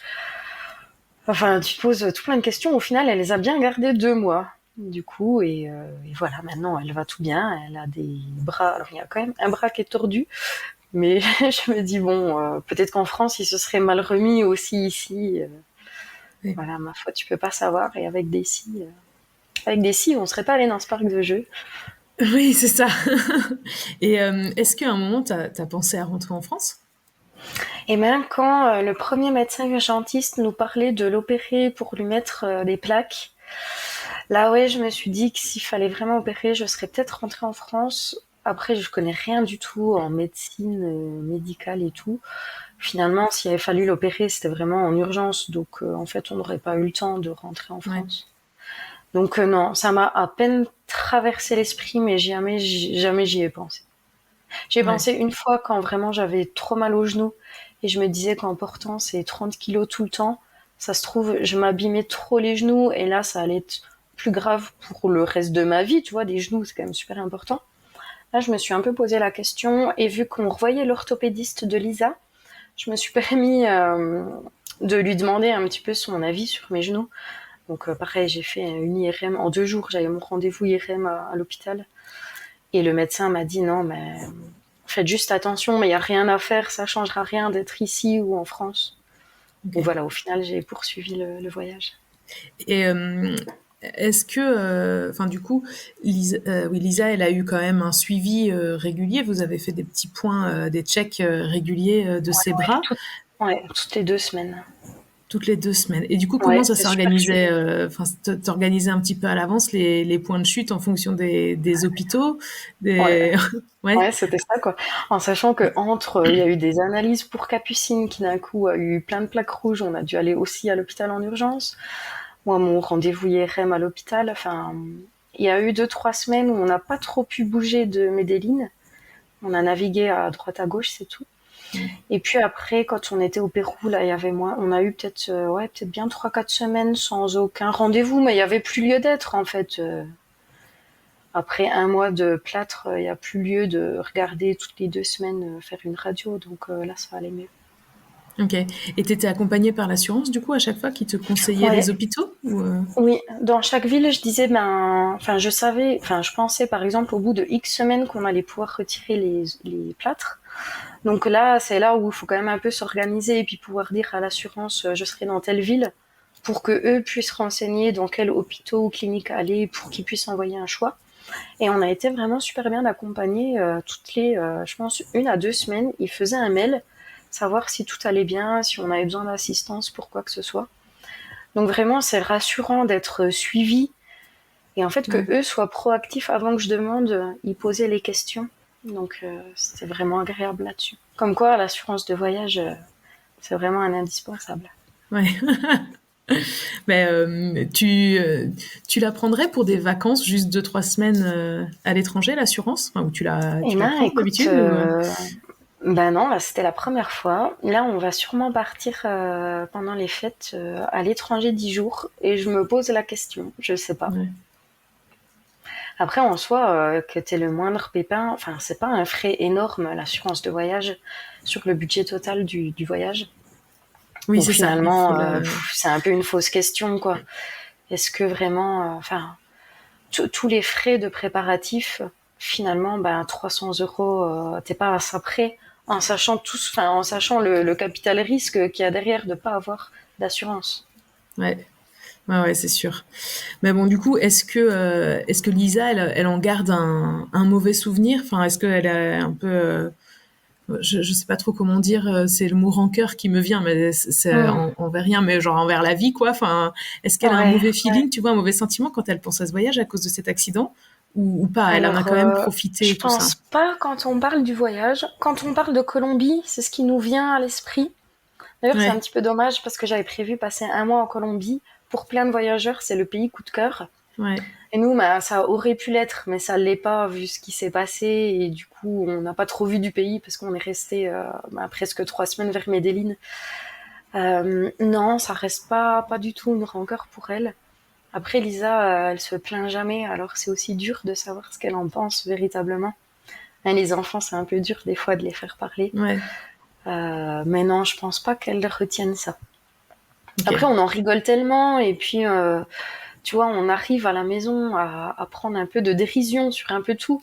Enfin, tu te poses tout plein de questions. Au final, elle les a bien gardées 2 mois, du coup, et voilà, maintenant, elle va tout bien. Elle a des bras. Alors, il y a quand même un bras qui est tordu, mais je me dis, bon, peut-être qu'en France, il se serait mal remis aussi ici. Oui. Voilà, ma foi, tu peux pas savoir. Et avec des scies, on serait pas allé dans ce parc de jeux. Oui, c'est ça. Et est-ce qu'à un moment, t'as pensé à rentrer en France? Et même quand le premier médecin urgentiste nous parlait de l'opérer pour lui mettre des plaques, là, ouais, je me suis dit que s'il fallait vraiment opérer, je serais peut-être rentrée en France. Après, je connais rien du tout en médecine médicale et tout. Finalement, s'il avait fallu l'opérer, c'était vraiment en urgence. Donc, en fait, on n'aurait pas eu le temps de rentrer en Ouais. France. Donc, non, ça m'a à peine traversé l'esprit, mais jamais j'y ai pensé. J'ai Ouais. pensé une fois quand vraiment j'avais trop mal aux genoux et je me disais qu'en portant ces 30 kilos tout le temps, ça se trouve, je m'abîmais trop les genoux et là, ça allait être plus grave pour le reste de ma vie, tu vois, des genoux, c'est quand même super important. Là, je me suis un peu posé la question et vu qu'on revoyait l'orthopédiste de Lisa, je me suis permis de lui demander un petit peu son avis sur mes genoux. Donc pareil, j'ai fait une IRM en 2 jours, j'avais mon rendez-vous IRM à l'hôpital. Et le médecin m'a dit non, mais faites juste attention, mais il n'y a rien à faire, ça changera rien d'être ici ou en France. Donc Ok. voilà, au final, j'ai poursuivi le voyage. Et est-ce que, enfin, du coup, Lisa, oui, Lisa, elle a eu quand même un suivi régulier. Vous avez fait des petits points, des checks réguliers de ses bras Tout- ouais, toutes les 2 semaines. toutes les 2 semaines. Et du coup, comment Ouais, ça c'est super s'organisait? suivi. Enfin, t'organisais un petit peu à l'avance les points de chute en fonction des hôpitaux, Ouais, des, ouais. ouais, c'était ça quoi. En sachant que entre, il y a eu des analyses pour Capucine qui d'un coup a eu plein de plaques rouges, on a dû aller aussi à l'hôpital en urgence. Moi, mon rendez-vous IRM à l'hôpital, enfin, il y a eu 2-3 semaines où on n'a pas trop pu bouger de Medellín. On a navigué à droite à gauche, c'est tout. Et puis après, quand on était au Pérou, là, il y avait moi, on a eu peut-être, ouais, peut-être bien 3-4 semaines sans aucun rendez-vous, mais il y avait plus lieu d'être en fait. Après un mois de plâtre, il n'y a plus lieu de regarder toutes les 2 semaines faire une radio, donc là, ça allait mieux. Ok. Et t'étais accompagnée par l'assurance, du coup, à chaque fois, qui te conseillait les Ouais, hôpitaux ou, oui, dans chaque ville, je disais, enfin, je savais, enfin, je pensais par exemple au bout de X semaines qu'on allait pouvoir retirer les plâtres. Donc là, c'est là où il faut quand même un peu s'organiser et puis pouvoir dire à l'assurance, je serai dans telle ville, pour que eux puissent renseigner dans quel hôpital ou clinique aller, pour qu'ils puissent envoyer un choix. Et on a été vraiment super bien accompagnés toutes les, je pense, 1 à 2 semaines. Ils faisaient un mail, savoir si tout allait bien, si on avait besoin d'assistance pour quoi que ce soit. Donc vraiment, c'est rassurant d'être suivi et en fait que eux soient proactifs avant que je demande, ils posaient les questions. Donc c'était vraiment agréable là-dessus. Comme quoi, l'assurance de voyage, c'est vraiment un indispensable. Ouais. Mais tu la prendrais pour des vacances, juste 2, 3 semaines à l'étranger, l'assurance? Enfin, ou Et tu la là, prends écoute, d'habitude ou... ben non, là, c'était la première fois. Là, on va sûrement partir pendant les fêtes à l'étranger 10 jours et je me pose la question, je sais pas. Ouais. Après, en soi, que t'aies le moindre pépin, enfin, c'est pas un frais énorme, l'assurance de voyage, sur le budget total du voyage. Oui, Donc c'est ça. Il faut finalement, le... c'est un peu une fausse question, quoi. Est-ce que vraiment, enfin, tous les frais de préparatifs, finalement, ben 300 euros, t'es pas à ça près, en sachant enfin, en sachant le capital risque qu'il y a derrière de pas avoir d'assurance. Ouais. Ouais, ouais, c'est sûr. Mais bon, du coup, est-ce que Lisa, elle en garde un mauvais souvenir? Enfin, est-ce qu'elle est un peu, je sais pas trop comment dire, c'est le mot rancœur qui me vient, mais c'est Hmm. envers rien, mais genre envers la vie, quoi. Enfin, est-ce qu'elle a un Ouais, mauvais ouais. feeling, tu vois, un mauvais sentiment quand elle pense à ce voyage à cause de cet accident? Ou pas? Elle en a Alors, quand même profité je et tout ça. pense pas quand on parle du voyage. Quand on parle de Colombie, c'est ce qui nous vient à l'esprit. D'ailleurs, c'est un Ouais, petit peu dommage parce que j'avais prévu passer 1 mois en Colombie. Pour plein de voyageurs, c'est le pays coup de cœur. ouais, Et nous, bah, ça aurait pu l'être, mais ça l'est pas vu ce qui s'est passé. Et du coup, on n'a pas trop vu du pays parce qu'on est resté presque 3 semaines vers Medellín. Non, ça reste pas du tout une rancœur pour elle. Après, Lisa, elle se plaint jamais, alors c'est aussi dur de savoir ce qu'elle en pense véritablement. Hein, les enfants, c'est un peu dur des fois de les faire parler. ouais. Mais non, je pense pas qu'elle retienne ça. Ok. Après, on en rigole tellement, et puis, tu vois, on arrive à la maison à prendre un peu de dérision sur un peu tout.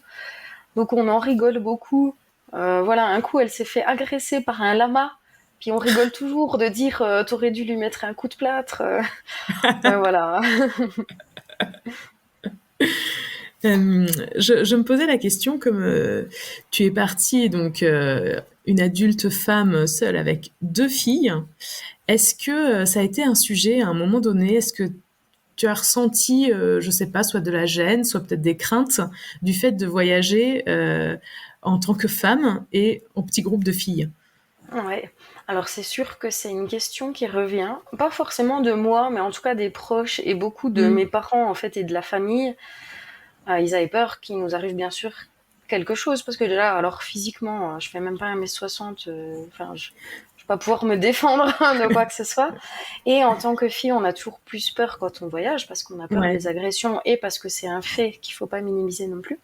Donc, on en rigole beaucoup. Voilà, un coup, elle s'est fait agresser par un lama, puis on rigole toujours de dire t'aurais dû lui mettre un coup de plâtre. Ouais, voilà. Euh, je me posais la question, comme tu es partie, donc une adulte femme seule avec 2 filles, est-ce que ça a été un sujet à un moment donné? Est-ce que tu as ressenti, je sais pas, soit de la gêne, soit peut-être des craintes du fait de voyager en tant que femme et en petit groupe de filles? Ouais. Alors c'est sûr que c'est une question qui revient, pas forcément de moi, mais en tout cas des proches et beaucoup de mes Mm. parents en fait et de la famille. Ils avaient peur qu'il nous arrive bien sûr quelque chose parce que déjà, alors physiquement, je fais même pas 1,60 m, enfin je vais pas pouvoir me défendre de quoi que ce soit. Et en tant que fille, on a toujours plus peur quand on voyage parce qu'on a peur Ouais. des agressions et parce que c'est un fait qu'il faut pas minimiser non plus.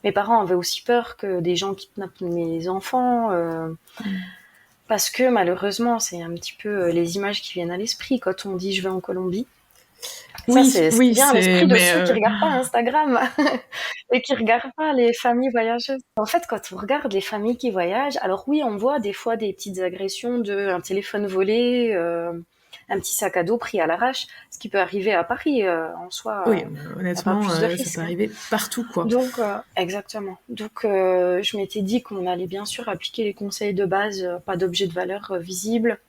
Mes parents avaient aussi peur que des gens kidnappent mes enfants. Parce que malheureusement, c'est un petit peu les images qui viennent à l'esprit quand on dit je vais en Colombie. Ça, Oui, c'est ce qui oui, vient à c'est, l'esprit de mais ceux qui regardent pas Instagram et qui regardent pas les familles voyageuses. En fait, quand on regarde les familles qui voyagent, alors oui, on voit des fois des petites agressions de un téléphone volé, un petit sac à dos pris à l'arrache, ce qui peut arriver à Paris en soi. oui, Il n'y a pas honnêtement, plus de ça peut risques. Hein. arriver partout, quoi. Donc, exactement. Donc, je m'étais dit qu'on allait bien sûr appliquer les conseils de base, pas d'objet de valeur visible.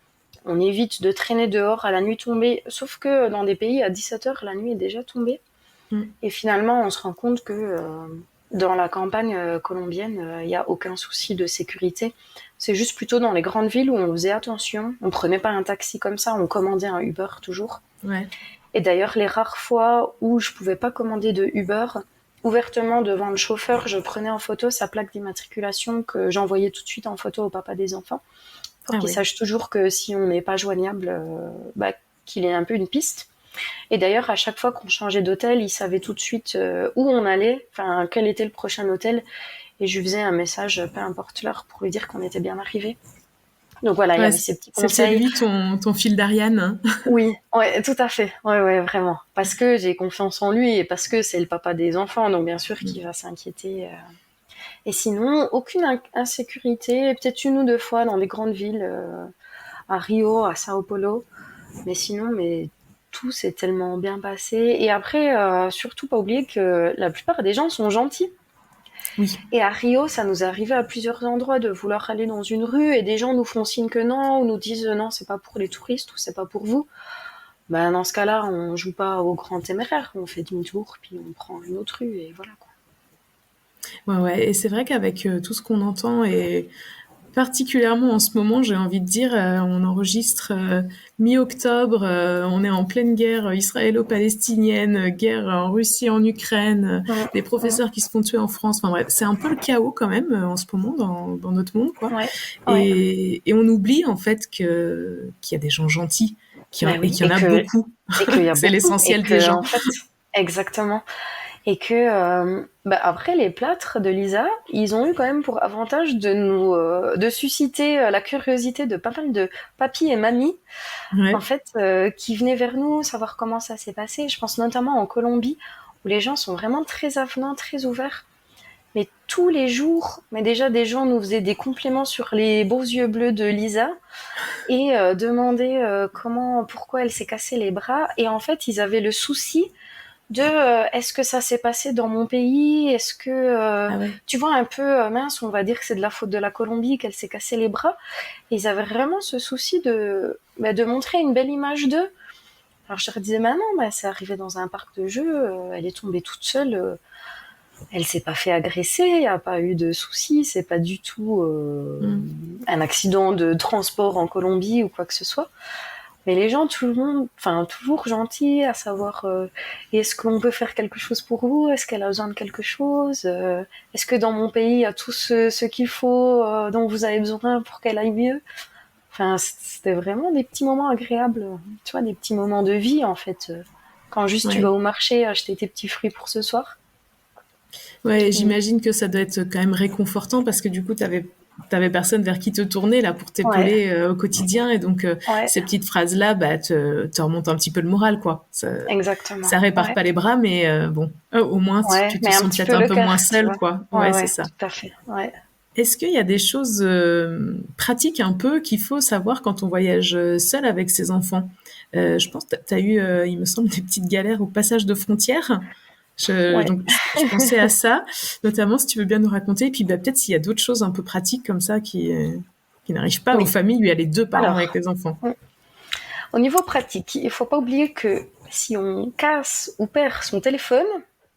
On évite de traîner dehors à la nuit tombée, sauf que dans des pays à 17 h, la nuit est déjà tombée. Mm. Et finalement, on se rend compte que dans la campagne colombienne, il n'y a aucun souci de sécurité. C'est juste plutôt dans les grandes villes où on faisait attention. On prenait pas un taxi comme ça, on commandait un Uber toujours. Ouais. Et d'ailleurs, les rares fois où je pouvais pas commander de Uber, ouvertement devant le chauffeur, je prenais en photo sa plaque d'immatriculation que j'envoyais tout de suite en photo au papa des enfants pour Ah qu'il oui. sache toujours que si on n'est pas joignable, qu'il ait un peu une piste. Et d'ailleurs, à chaque fois qu'on changeait d'hôtel, il savait tout de suite où on allait, enfin quel était le prochain hôtel, et je lui faisais un message, peu importe l'heure, pour lui dire qu'on était bien arrivé. Donc voilà, il y Ouais, avait ces petits c'était conseils. lui ton fil d'Ariane. Oui, ouais, tout à fait. Ouais, ouais, vraiment. Parce que j'ai confiance en lui et parce que c'est le papa des enfants, donc bien sûr qu'il va s'inquiéter. Et sinon, aucune insécurité, peut-être 1 ou 2 fois dans des grandes villes, à Rio, à Sao Paulo. Mais sinon, mais tout s'est tellement bien passé. Et après, surtout pas oublier que la plupart des gens sont gentils. Oui. Et à Rio, ça nous est arrivé à plusieurs endroits de vouloir aller dans une rue et des gens nous font signe que non, ou nous disent non, c'est pas pour les touristes ou c'est pas pour vous. Ben, dans ce cas-là, on joue pas au grand téméraire, on fait demi-tour, puis on prend une autre rue et voilà quoi. Ouais. Et c'est vrai qu'avec tout ce qu'on entend et particulièrement en ce moment, j'ai envie de dire, on enregistre mi-octobre, on est en pleine guerre israélo-palestinienne, guerre en Russie, en Ukraine, des professeurs qui se font tuer en France. Enfin bref, c'est un peu le chaos quand même en ce moment dans notre monde, quoi. Ouais. Et on oublie en fait qu'il y a des gens gentils, et qu'il y en a beaucoup. Et qu'il y a C'est beaucoup. l'essentiel des gens. En fait, exactement. Et que après les plâtres de Lisa, ils ont eu quand même pour avantage de nous de susciter la curiosité de pas mal de papis et mamies Ouais. en fait qui venaient vers nous savoir comment ça s'est passé. Je pense notamment en Colombie où les gens sont vraiment très avenants, très ouverts. Mais tous les jours, mais déjà des gens nous faisaient des compliments sur les beaux yeux bleus de Lisa et demandaient pourquoi elle s'est cassé les bras. Et en fait, ils avaient le souci de est-ce que ça s'est passé dans mon pays, est-ce que tu vois un peu mince, on va dire que c'est de la faute de la Colombie qu'elle s'est cassé les bras. Et ils avaient vraiment ce souci de montrer une belle image d'eux. Alors je leur disais non, c'est arrivé dans un parc de jeux, elle est tombée toute seule, elle s'est pas fait agresser, il n'y a pas eu de souci, c'est pas du tout un accident de transport en Colombie ou quoi que ce soit. Mais les gens, tout le monde, toujours gentils, à savoir est-ce qu'on peut faire quelque chose pour vous, est-ce qu'elle a besoin de quelque chose, est-ce que dans mon pays il y a tout ce qu'il faut dont vous avez besoin pour qu'elle aille mieux. Enfin, c'était vraiment des petits moments agréables, tu vois, des petits moments de vie en fait. Quand juste tu vas au marché acheter tes petits fruits pour ce soir. Ouais, j'imagine que ça doit être quand même réconfortant parce que du coup, t'avais personne vers qui te tourner là pour t'épauler au quotidien et donc ces petites phrases-là, te remontent un petit peu le moral, quoi. Exactement. Ça répare pas les bras, mais bon, au moins tu te sens peut-être un peu moins seul, quoi. Ouais, c'est ça. Tout à fait. Ouais. Est-ce qu'il y a des choses pratiques un peu qu'il faut savoir quand on voyage seul avec ses enfants? Je pense que t'as eu, il me semble, des petites galères au passage de frontières. Donc, je pensais à ça, notamment si tu veux bien nous raconter, et puis peut-être s'il y a d'autres choses un peu pratiques comme ça qui n'arrivent pas aux familles où il y a les deux parents avec les enfants. Au niveau pratique, il ne faut pas oublier que si on casse ou perd son téléphone,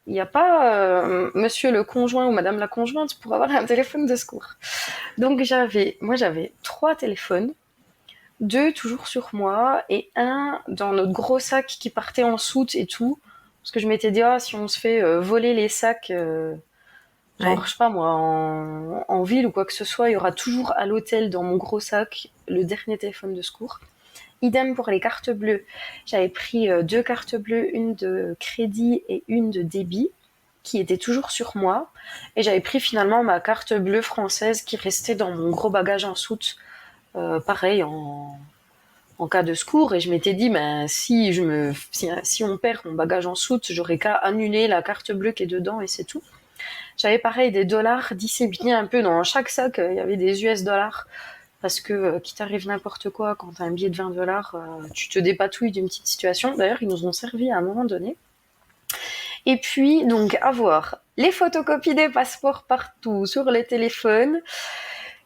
il n'y a pas monsieur le conjoint ou madame la conjointe pour avoir un téléphone de secours. Donc j'avais 3 téléphones, 2 toujours sur moi et un dans notre gros sac qui partait en soute et tout. Parce que je m'étais dit, si on se fait voler les sacs, genre, je sais pas moi, en ville ou quoi que ce soit, il y aura toujours à l'hôtel dans mon gros sac le dernier téléphone de secours. Idem pour les cartes bleues. J'avais pris 2 cartes bleues, une de crédit et une de débit, qui étaient toujours sur moi. Et j'avais pris finalement ma carte bleue française qui restait dans mon gros bagage en soute, pareil, en cas de secours. Et je m'étais dit, si on perd mon bagage en soute, j'aurais qu'à annuler la carte bleue qui est dedans et c'est tout. J'avais pareil des dollars disséminés un peu dans chaque sac. Il y avait des US dollars. Parce que qu'il t'arrive n'importe quoi, quand t'as un billet de 20 dollars, tu te dépatouilles d'une petite situation. D'ailleurs, ils nous ont servi à un moment donné. Et puis, donc, avoir les photocopies des passeports partout, sur les téléphones.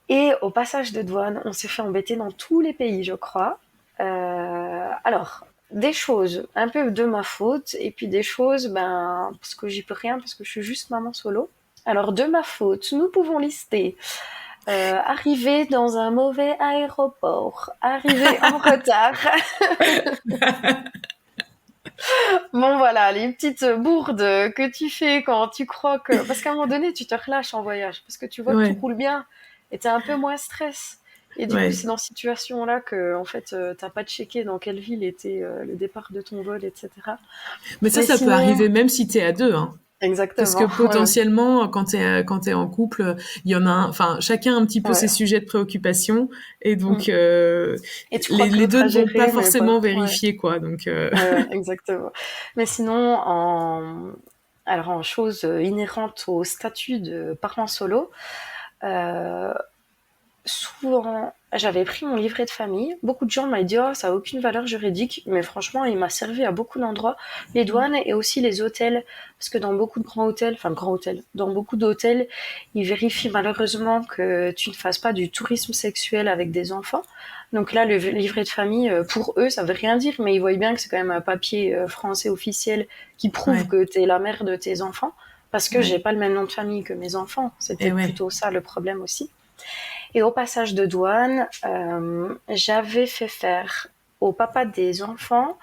Et au passage de douane, on s'est fait embêter dans tous les pays, je crois. Alors, des choses un peu de ma faute, et puis des choses, parce que j'y peux rien, parce que je suis juste maman solo. Alors, de ma faute, nous pouvons lister arriver dans un mauvais aéroport, arriver en retard. Bon voilà, les petites bourdes que tu fais quand tu crois que... Parce qu'à un moment donné, tu te relâches en voyage, parce que tu vois que tout roule bien, et t'es un peu moins stress. Et du coup, c'est dans cette situation-là que, en fait, t'as pas checké dans quelle ville était le départ de ton vol, etc. Mais ça peut arriver même si t'es à deux, hein. Exactement. Parce que potentiellement, quand t'es en couple, il y en a chacun a un petit peu ses sujets de préoccupation, et donc les deux ne vont pas forcément vérifier, quoi. Donc exactement. Mais sinon, en chose inhérente au statut de parent solo, souvent, j'avais pris mon livret de famille. Beaucoup de gens m'avaient dit, oh, ça a aucune valeur juridique, mais franchement, il m'a servi à beaucoup d'endroits. Les douanes et aussi les hôtels, parce que dans beaucoup de grands hôtels, dans beaucoup d'hôtels, ils vérifient malheureusement que tu ne fasses pas du tourisme sexuel avec des enfants. Donc là, le livret de famille, pour eux, ça veut rien dire, mais ils voient bien que c'est quand même un papier français officiel qui prouve Ouais, que t'es la mère de tes enfants, parce que j'ai ouais. pas le même nom de famille que mes enfants. C'était Et ouais. plutôt ça le problème aussi. Et au passage de douane, j'avais fait faire au papa des enfants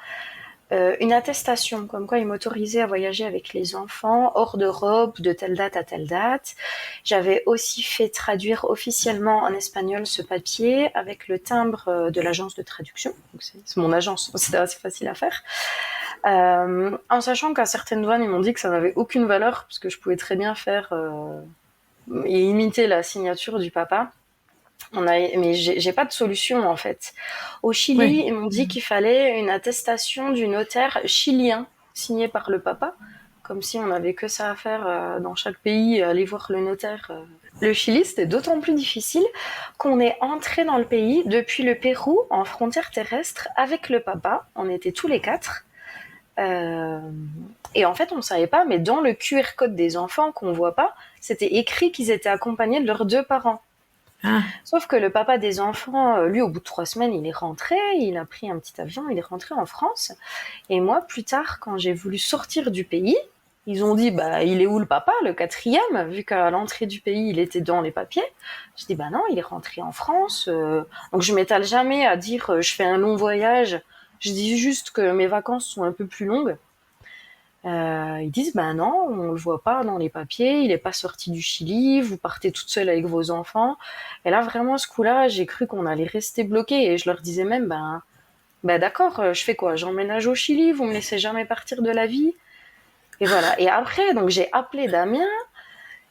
une attestation, comme quoi il m'autorisait à voyager avec les enfants hors d'Europe de telle date à telle date. J'avais aussi fait traduire officiellement en espagnol ce papier avec le timbre de l'agence de traduction. Donc c'est mon agence, c'était assez facile à faire. En sachant qu'à certaines douanes, ils m'ont dit que ça n'avait aucune valeur, parce que je pouvais très bien faire et imiter la signature du papa. Mais j'ai pas de solution en fait. Au Ouais. Chili, ils m'ont dit qu'il fallait une attestation du notaire chilien signée par le papa, comme si on n'avait que ça à faire dans chaque pays, aller voir le notaire. Le Chili, c'était d'autant plus difficile qu'on est entré dans le pays depuis le Pérou en frontière terrestre avec le papa. On était tous les quatre. Euh, et en fait, on savait pas, mais dans le QR code des enfants qu'on voit pas, c'était écrit qu'ils étaient accompagnés de leurs deux parents. Ah, Sauf que le papa des enfants, lui, au bout de 3 semaines, il est rentré, il a pris un petit avion, il est rentré en France. Et moi, plus tard, quand j'ai voulu sortir du pays, ils ont dit, bah, il est où le papa, le quatrième, vu qu'à l'entrée du pays, il était dans les papiers. Je dis, bah non, il est rentré en France. Donc je m'étale jamais à dire, je fais un long voyage. Je dis juste que mes vacances sont un peu plus longues. Ils disent, ben non, on le voit pas dans les papiers, il est pas sorti du Chili, vous partez toute seule avec vos enfants. Et là, vraiment, ce coup-là, j'ai cru qu'on allait rester bloqué. Et je leur disais même, ben d'accord, je fais quoi? J'emménage au Chili, vous me laissez jamais partir de la vie. Et voilà. Et après, donc j'ai appelé Damien.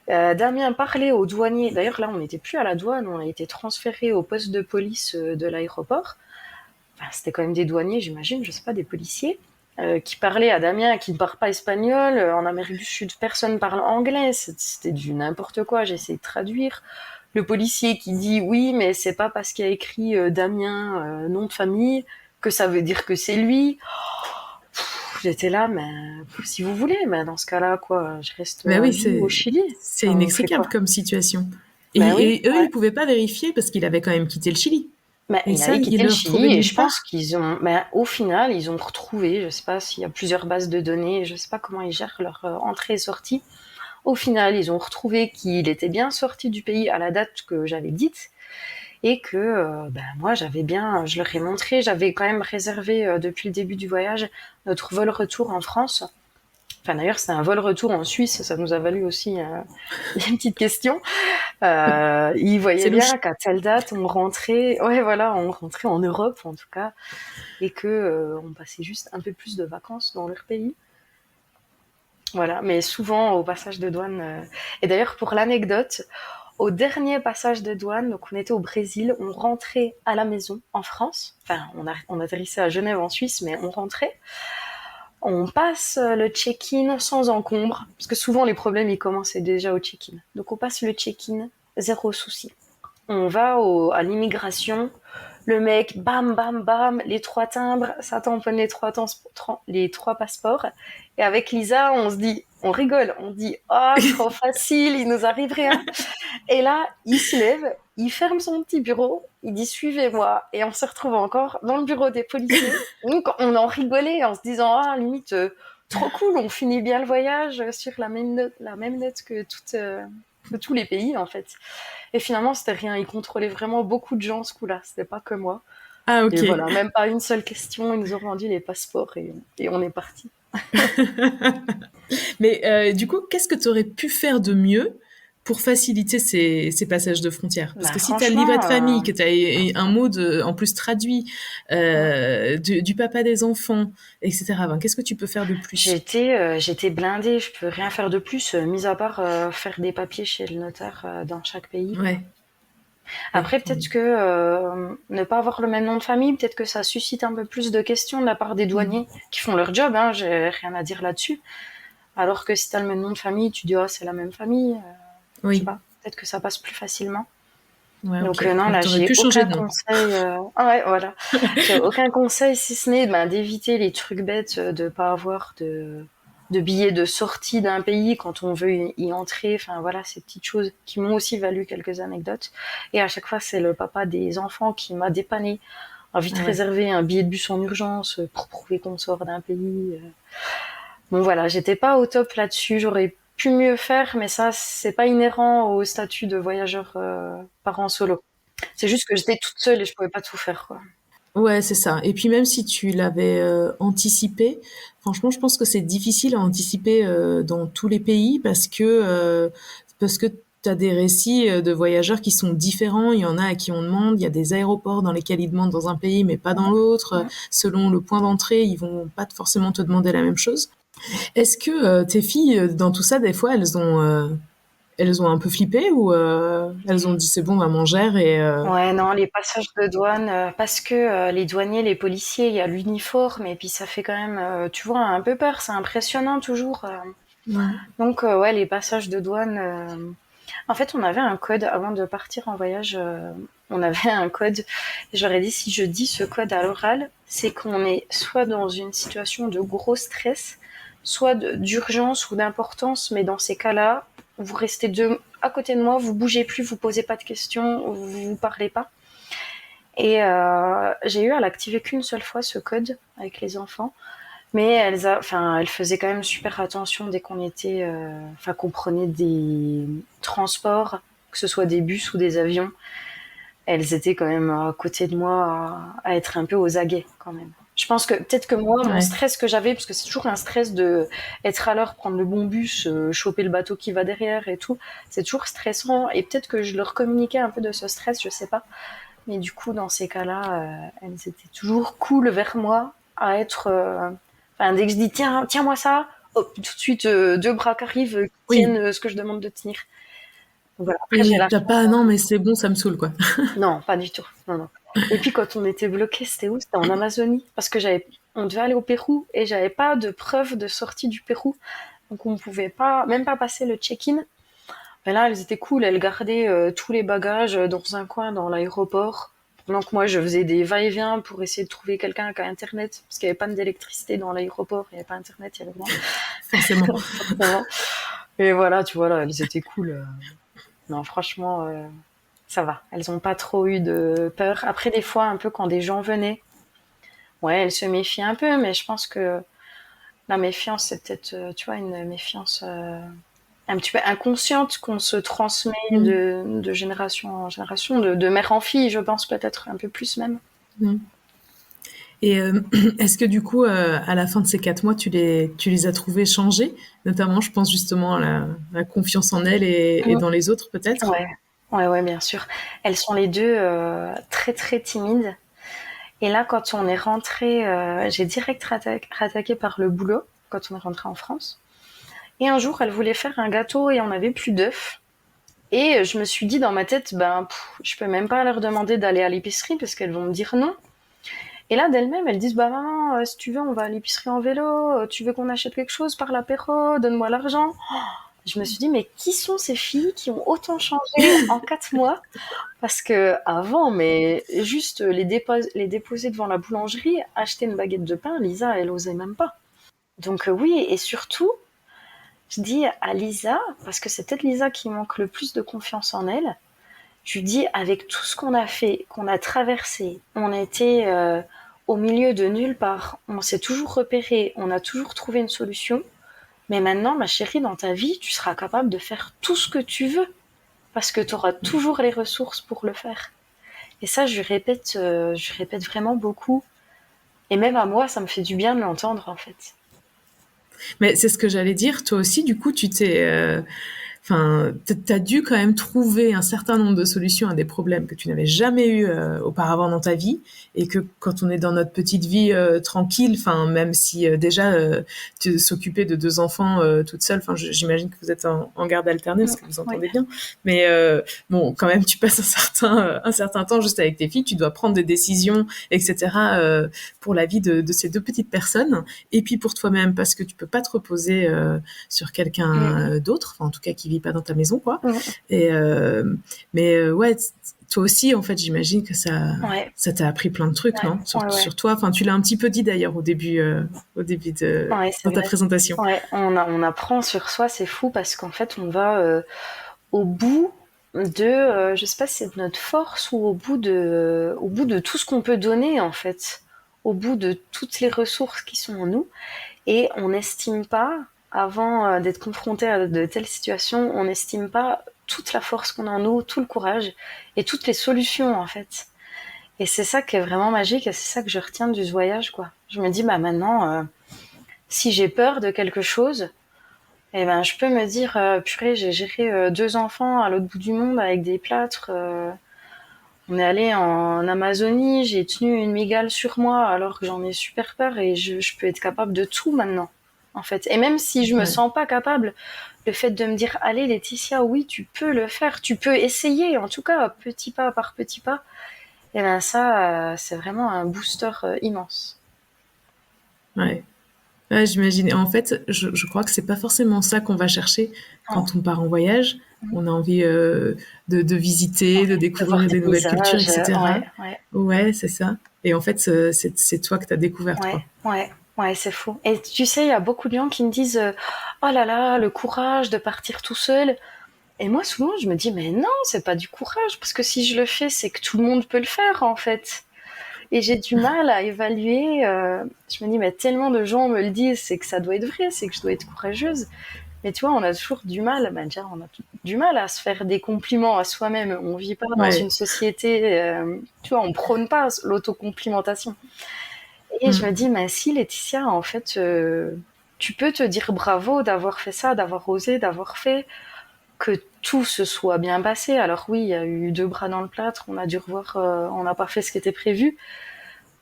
Damien parlait au douanier. D'ailleurs, là, on n'était plus à la douane, on a été transféré au poste de police de l'aéroport. Enfin, c'était quand même des douaniers, j'imagine, je sais pas, des policiers, qui parlaient à Damien, qui ne parle pas espagnol. En Amérique du Sud, personne parle anglais. C'était du n'importe quoi. J'ai essayé de traduire. Le policier qui dit oui, mais c'est pas parce qu'il y a écrit Damien, nom de famille, que ça veut dire que c'est lui. J'étais là, mais si vous voulez, mais dans ce cas-là, quoi, je reste bah à oui, vie au Chili. c'est Enfin, on fait inextricable quoi? comme situation. Ben oui, Et eux, ouais. ils pouvaient pas vérifier parce qu'il avait quand même quitté le Chili. Mais Et il ça, avait ils quitté le le retrouvaient Chili et nulle je pense part. qu'ils ont, mais au final, ils ont retrouvé, je sais pas s'il y a plusieurs bases de données, je sais pas comment ils gèrent leur entrée et sortie. Au final, ils ont retrouvé qu'il était bien sorti du pays à la date que j'avais dite et que moi j'avais bien, je leur ai montré, j'avais quand même réservé depuis le début du voyage notre vol retour en France. Enfin d'ailleurs c'était un vol retour en Suisse, ça nous a valu aussi une petite question. Ils voyaient C'est louche. bien qu'à telle date on rentrait, ouais voilà, on rentrait en Europe en tout cas, et que on passait juste un peu plus de vacances dans leur pays. Voilà, mais souvent au passage de douane. Et d'ailleurs pour l'anecdote, au dernier passage de douane, donc on était au Brésil, on rentrait à la maison en France. Enfin, on atterrissait à Genève en Suisse, mais on rentrait. On passe le check-in sans encombre, parce que souvent les problèmes ils commençaient déjà au check-in. Donc on passe le check-in, zéro souci. On va à l'immigration, le mec, bam, bam, bam, les trois timbres, ça tamponne les trois passeports. Et avec Lisa, on se dit, on rigole, on dit, oh, trop facile, il nous arrive rien. Et là, il se lève, il ferme son petit bureau, il dit, suivez-moi. Et on se retrouve encore dans le bureau des policiers. Donc, on en rigolait en se disant, ah, limite, trop cool, on finit bien le voyage sur la même note que tous les pays, en fait. Et finalement, c'était rien. Ils contrôlaient vraiment beaucoup de gens ce coup-là. C'était pas que moi. Ah, Et ok. voilà, même pas une seule question. Ils nous ont rendu les passeports et on est parti. Mais du coup, qu'est-ce que tu aurais pu faire de mieux pour faciliter ces passages de frontières? Parce Bah, que si tu as le livret de franchement, famille, que tu as un mot en plus traduit du papa des enfants, etc., ben, qu'est-ce que tu peux faire de plus? j'étais blindée. Je peux rien faire de plus, mis à part faire des papiers chez le notaire dans chaque pays. Ouais, ouais. Après, peut-être que ne pas avoir le même nom de famille, peut-être que ça suscite un peu plus de questions de la part des Mm. douaniers qui font leur job. Hein, j'ai rien à dire là-dessus. Alors que si t'as le même nom de famille, tu dis, oh, c'est la même famille. Je sais Oui. pas. Peut-être que ça passe plus facilement. Ouais, Donc ok. non, Donc, là, t'aurais j'ai pu changer aucun de nom. conseil. Ah ouais, voilà. J'ai aucun conseil si ce n'est d'éviter les trucs bêtes, de pas avoir de billets de sortie d'un pays quand on veut y entrer. Enfin voilà, ces petites choses qui m'ont aussi valu quelques anecdotes. Et à chaque fois, c'est le papa des enfants qui m'a dépanné, a vite Ah ouais. réservé un billet de bus en urgence pour prouver qu'on sort d'un pays. Bon voilà, j'étais pas au top là-dessus. J'aurais pu mieux faire, mais ça, c'est pas inhérent au statut de voyageur parent solo. C'est juste que j'étais toute seule et je pouvais pas tout faire, quoi. Ouais, c'est ça. Et puis même si tu l'avais anticipé, franchement, je pense que c'est difficile à anticiper dans tous les pays parce que tu as des récits de voyageurs qui sont différents. Il y en a à qui on demande, il y a des aéroports dans lesquels ils demandent dans un pays mais pas dans l'autre. Mhm. Selon le point d'entrée, ils vont pas forcément te demander la même chose. Est-ce que tes filles, dans tout ça, des fois, elles ont un peu flippé ou elles ont dit c'est bon, maman gère et Ouais, non, les passages de douane, parce que les douaniers, les policiers, il y a l'uniforme et puis ça fait quand même, tu vois, un peu peur. C'est impressionnant toujours. ouais. Donc ouais, les passages de douane. En fait, on avait un code avant de partir en voyage. On avait un code. J'aurais dit si je dis ce code à l'oral, c'est qu'on est soit dans une situation de gros stress, soit d'urgence ou d'importance. Mais dans ces cas-là, vous restez deux à côté de moi, vous bougez plus, vous posez pas de questions, vous parlez pas. Et j'ai eu à l'activer qu'une seule fois ce code avec les enfants. Mais elles faisaient quand même super attention dès qu'on était, qu'on prenait des transports, que ce soit des bus ou des avions. Elles étaient quand même à côté de moi à être un peu aux aguets quand même. Je pense que peut-être que moi, mon Ouais. stress que j'avais, parce que c'est toujours un stress de être à l'heure, prendre le bon bus, choper le bateau qui va derrière et tout, c'est toujours stressant. Et peut-être que je leur communiquais un peu de ce stress, je sais pas. Mais du coup, dans ces cas-là, elles étaient toujours cool vers moi à être. Dès que je dis tiens-moi ça, hop, tout de suite deux bras qui arrivent, qui tiennent Oui. ce que je demande de tenir. Donc voilà. Après, Oui, j'ai oui. la T'as chance. pas, non, mais c'est bon, ça me saoule, quoi. Non, pas du tout. Non, non. Et puis quand on était bloqué, c'était où? C'était en Amazonie, parce que on devait aller au Pérou et j'avais pas de preuve de sortie du Pérou, donc on pouvait pas, même pas passer le check-in. Mais là, elles étaient cool, elles gardaient tous les bagages dans un coin dans l'aéroport. Pendant que moi, je faisais des va-et-vient pour essayer de trouver quelqu'un qui a Internet, parce qu'il n'y avait pas d'électricité dans l'aéroport, il n'y avait pas Internet, il y avait moi. Forcément. Forcément. Et voilà, tu vois, là, elles étaient cool. Non, franchement, ça va. Elles n'ont pas trop eu de peur. Après, des fois, un peu quand des gens venaient, ouais, elles se méfient un peu, mais je pense que la méfiance, c'est peut-être, tu vois, une méfiance un petit peu inconsciente qu'on se transmet Mm. de génération en génération, de mère en fille, je pense peut-être un peu plus même. Mm. Et est-ce que du coup, à la fin de ces 4 mois, tu les as trouvées changées? Notamment, je pense justement à la confiance en elles et Mm. dans les autres, peut-être? Ouais, ouais, ouais, bien sûr. Elles sont les deux très très timides. Et là, quand on est rentré, j'ai direct rattaqué par le boulot quand on est rentré en France. Et un jour, elle voulait faire un gâteau et on n'avait plus d'œufs. Et je me suis dit dans ma tête, je peux même pas leur demander d'aller à l'épicerie parce qu'elles vont me dire non. Et là, d'elles-mêmes, elles disent, bah maman, si tu veux, on va à l'épicerie en vélo. Tu veux qu'on achète quelque chose par l'apéro? Donne-moi l'argent. Je me suis dit, mais qui sont ces filles qui ont autant changé en 4 mois? Parce que avant, mais juste les déposer devant la boulangerie, acheter une baguette de pain, Lisa, elle osait même pas. Donc oui, et surtout, je dis à Lisa, parce que c'est peut-être Lisa qui manque le plus de confiance en elle, je lui dis, avec tout ce qu'on a fait, qu'on a traversé, on était au milieu de nulle part, on s'est toujours repéré, on a toujours trouvé une solution, mais maintenant, ma chérie, dans ta vie, tu seras capable de faire tout ce que tu veux, parce que tu auras toujours les ressources pour le faire. Et ça, je répète vraiment beaucoup, et même à moi, ça me fait du bien de l'entendre, en fait. Mais c'est ce que j'allais dire. Toi aussi, du coup, enfin, t'as dû quand même trouver un certain nombre de solutions à des problèmes que tu n'avais jamais eu auparavant dans ta vie, et que quand on est dans notre petite vie tranquille, enfin, même si déjà tu s'occuper de 2 enfants toute seule, enfin, j'imagine que vous êtes en garde alternée parce que vous Oui. entendez bien, mais bon, quand même, tu passes un certain temps juste avec tes filles, tu dois prendre des décisions, etc. Pour la vie de ces deux petites personnes, et puis pour toi-même parce que tu peux pas te reposer sur quelqu'un d'autre, enfin, en tout cas qui vis pas dans ta maison, quoi. Mm. Et ouais, toi aussi, en fait, j'imagine que Ouais. ça t'a appris plein de trucs, Ouais. non? Ouais, ouais. Sur toi. Enfin, tu l'as un petit peu dit d'ailleurs au début Ouais, c'est dans ta vrai. présentation. Ouais, on apprend sur soi, c'est fou parce qu'en fait, on va au bout je sais pas si c'est de notre force ou au bout de tout ce qu'on peut donner en fait, au bout de toutes les ressources qui sont en nous, et on n'estime pas, avant d'être confronté à de telles situations, on n'estime pas toute la force qu'on a en nous, tout le courage et toutes les solutions en fait. Et c'est ça qui est vraiment magique, et c'est ça que je retiens du voyage, quoi. Je me dis, bah maintenant, si j'ai peur de quelque chose, eh ben, je peux me dire, purée, j'ai géré 2 enfants à l'autre bout du monde avec des plâtres. On est allé en Amazonie, j'ai tenu une migale sur moi alors que j'en ai super peur, et je peux être capable de tout maintenant, en fait. Et même si je me Ouais. sens pas capable, le fait de me dire, allez Laetitia, oui, tu peux le faire, tu peux essayer, en tout cas, petit pas par petit pas, et ben ça, c'est vraiment un booster immense. Ouais. Ouais, j'imagine. Et en fait, je crois que c'est pas forcément ça qu'on va chercher Oh, quand on part en voyage. On a envie de visiter, de ouais, de voir découvrir des des nouvelles cultures, paysages, etc. ouais, ouais. Ouais, c'est ça. Et en fait, c'est toi que t'as découverte, Ouais, quoi. ouais, ouais, c'est fou. Et tu sais, il y a beaucoup de gens qui me disent oh là là, le courage de partir tout seul. Et moi, souvent, je me dis mais non, c'est pas du courage, parce que si je le fais, c'est que tout le monde peut le faire en fait. Et j'ai du mal à évaluer. Je me dis mais tellement de gens me le disent, c'est que ça doit être vrai, c'est que je dois être courageuse. Mais tu vois, on a toujours du mal, déjà, on a du mal à se faire des compliments à soi-même. On vit pas dans une Ouais. société, tu vois, on prône pas l'autocomplimentation. Et je me Mm. dis, mais si Laetitia, en fait, tu peux te dire bravo d'avoir fait ça, d'avoir osé, d'avoir fait, que tout se soit bien passé. Alors oui, il y a eu 2 bras dans le plâtre, on a dû revoir, on n'a pas fait ce qui était prévu.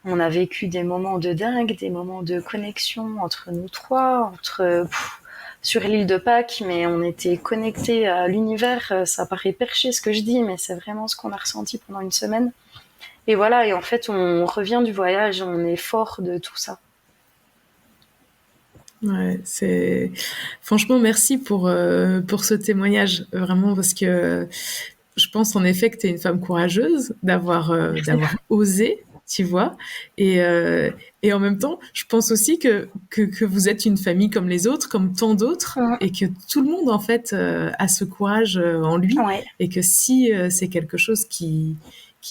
On a vécu des moments de dingue, des moments de connexion entre nous trois, sur l'île de Pâques, mais on était connectés à l'univers. Ça paraît perché ce que je dis, mais c'est vraiment ce qu'on a ressenti pendant une semaine. Et voilà, et en fait, on revient du voyage, on est fort de tout ça. Ouais, c'est franchement merci pour ce témoignage vraiment parce que je pense en effet que tu es une femme courageuse d'avoir osé, tu vois, et euh, et en même temps, je pense aussi que vous êtes une famille comme les autres, comme tant d'autres, Mmh. et que tout le monde en fait a ce courage en lui, Ouais, et que si c'est quelque chose qui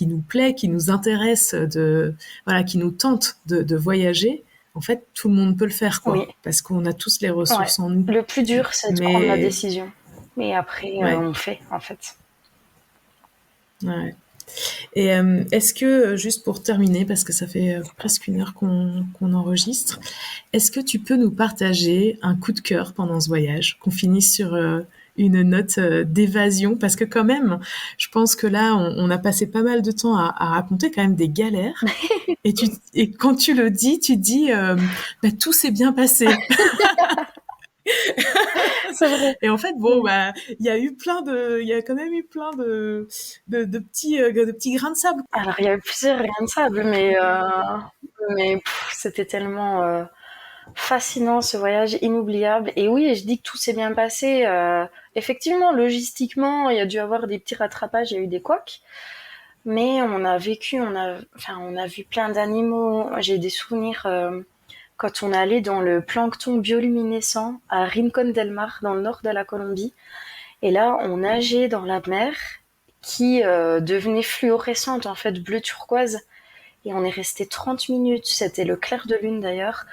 nous plaît, qui nous intéresse voilà, qui nous tente de voyager, en fait, tout le monde peut le faire, oui, quoi, parce qu'on a tous les ouais. ressources en nous. Le plus dur, c'est de prendre la Mais décision. Mais après, ouais, on fait, en fait. ouais. Et est-ce que, juste pour terminer, parce que ça fait presque 1 heure qu'on enregistre, est-ce que tu peux nous partager un coup de cœur pendant ce voyage, qu'on finisse sur une note d'évasion, parce que quand même, je pense que là, on a passé pas mal de temps à raconter quand même des galères, et quand tu le dis, tu dis, bah, tout s'est bien passé. C'est vrai. Et en fait, bon, bah, il y a quand même eu plein de petits grains de sable. Alors, il y a eu plusieurs grains de sable, mais c'était tellement fascinant, ce voyage inoubliable. Et oui, je dis que tout s'est bien passé. Effectivement, logistiquement, il y a dû avoir des petits rattrapages, il y a eu des couacs. Mais on a vu plein d'animaux. J'ai des souvenirs quand on allait dans le plancton bioluminescent à Rincon del Mar, dans le nord de la Colombie. Et là, on nageait dans la mer qui devenait fluorescente, en fait, bleu turquoise. Et on est resté 30 minutes. C'était le clair de lune d'ailleurs.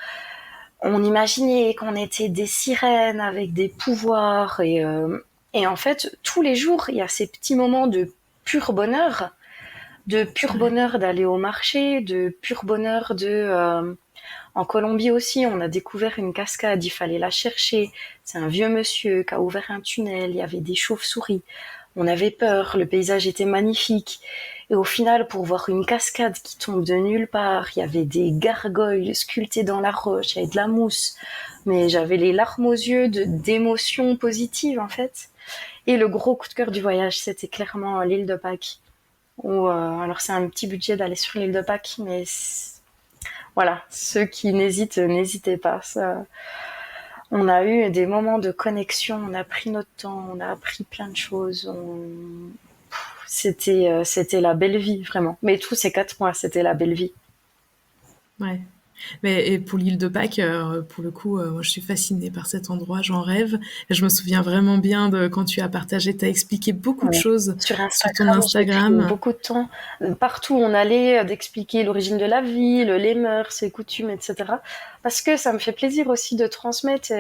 On imaginait qu'on était des sirènes avec des pouvoirs. Et en fait, tous les jours, il y a ces petits moments pur bonheur de pur Ouais. bonheur d'aller au marché, de pur bonheur en Colombie aussi, on a découvert une cascade, il fallait la chercher. C'est un vieux monsieur qui a ouvert un tunnel, il y avait des chauves-souris. On avait peur, le paysage était magnifique. Et au final, pour voir une cascade qui tombe de nulle part, il y avait des gargoyles sculptées dans la roche, il y avait de la mousse. Mais j'avais les larmes aux yeux d'émotions positives, en fait. Et le gros coup de cœur du voyage, c'était clairement l'île de Pâques. Alors c'est un petit budget d'aller sur l'île de Pâques, mais voilà, ceux qui n'hésitent, n'hésitez pas. Ça, On a eu des moments de connexion, on a pris notre temps, on a appris plein de choses. C'était la belle vie, vraiment. Mais tous ces 4 mois, c'était la belle vie. Ouais. Mais et pour l'île de Pâques, pour le coup, moi je suis fascinée par cet endroit, j'en rêve. Et je me souviens vraiment bien de quand tu as partagé, tu as expliqué beaucoup de Ouais. choses Sur sur ton Instagram, j'ai pris Instagram. beaucoup de temps. Partout où on allait, d'expliquer l'origine de la ville, les mœurs, ses coutumes, etc. Parce que ça me fait plaisir aussi de transmettre.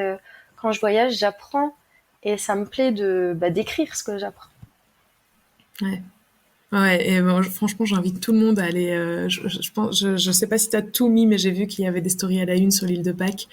Quand je voyage, j'apprends et ça me plaît d'écrire ce que j'apprends. Ouais. Ouais, et bon, franchement, j'invite tout le monde à aller. Je pense, je sais pas si t'as tout mis, mais j'ai vu qu'il y avait des stories à la une sur l'île de Pâques,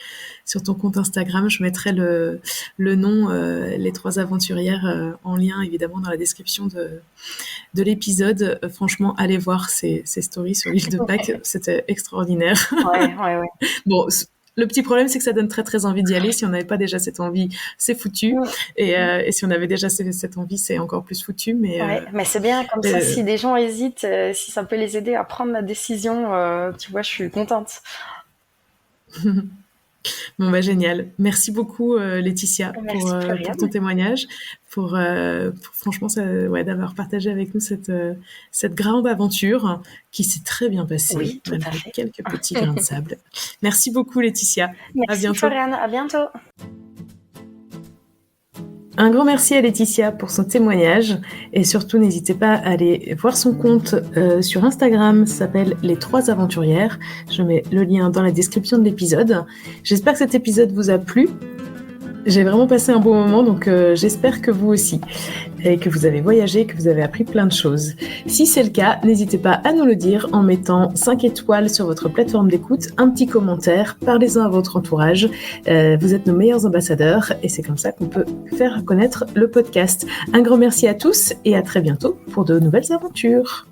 sur ton compte Instagram. Je mettrai le nom, les 3 aventurières, en lien évidemment dans la description de l'épisode. Franchement, allez voir ces stories sur l'île de Pâques, c'était extraordinaire. Ouais. Bon, le petit problème, c'est que ça donne très très envie d'y aller. Si on n'avait pas déjà cette envie, c'est foutu. Mm. Et si on avait déjà cette envie, c'est encore plus foutu. Mais c'est bien comme ça. Si des gens hésitent, si ça peut les aider à prendre la décision, tu vois, je suis contente. Bon, bah, génial. Merci beaucoup, Laetitia, Merci Floriane. pour ton témoignage, pour franchement d'avoir partagé avec nous cette grande aventure qui s'est très bien passée, Oui, tout à malgré fait. quelques petits grains de sable. Merci beaucoup, Laetitia. À Merci bientôt. Floriane, à bientôt. Un grand merci à Laetitia pour son témoignage et surtout n'hésitez pas à aller voir son compte sur Instagram, ça s'appelle Les 3 aventurières. Je mets le lien dans la description de l'épisode. J'espère que cet épisode vous a plu. J'ai vraiment passé un bon moment, donc j'espère que vous aussi, et que vous avez voyagé, que vous avez appris plein de choses. Si c'est le cas, n'hésitez pas à nous le dire en mettant 5 étoiles sur votre plateforme d'écoute, un petit commentaire, parlez-en à votre entourage. Vous êtes nos meilleurs ambassadeurs, et c'est comme ça qu'on peut faire connaître le podcast. Un grand merci à tous, et à très bientôt pour de nouvelles aventures.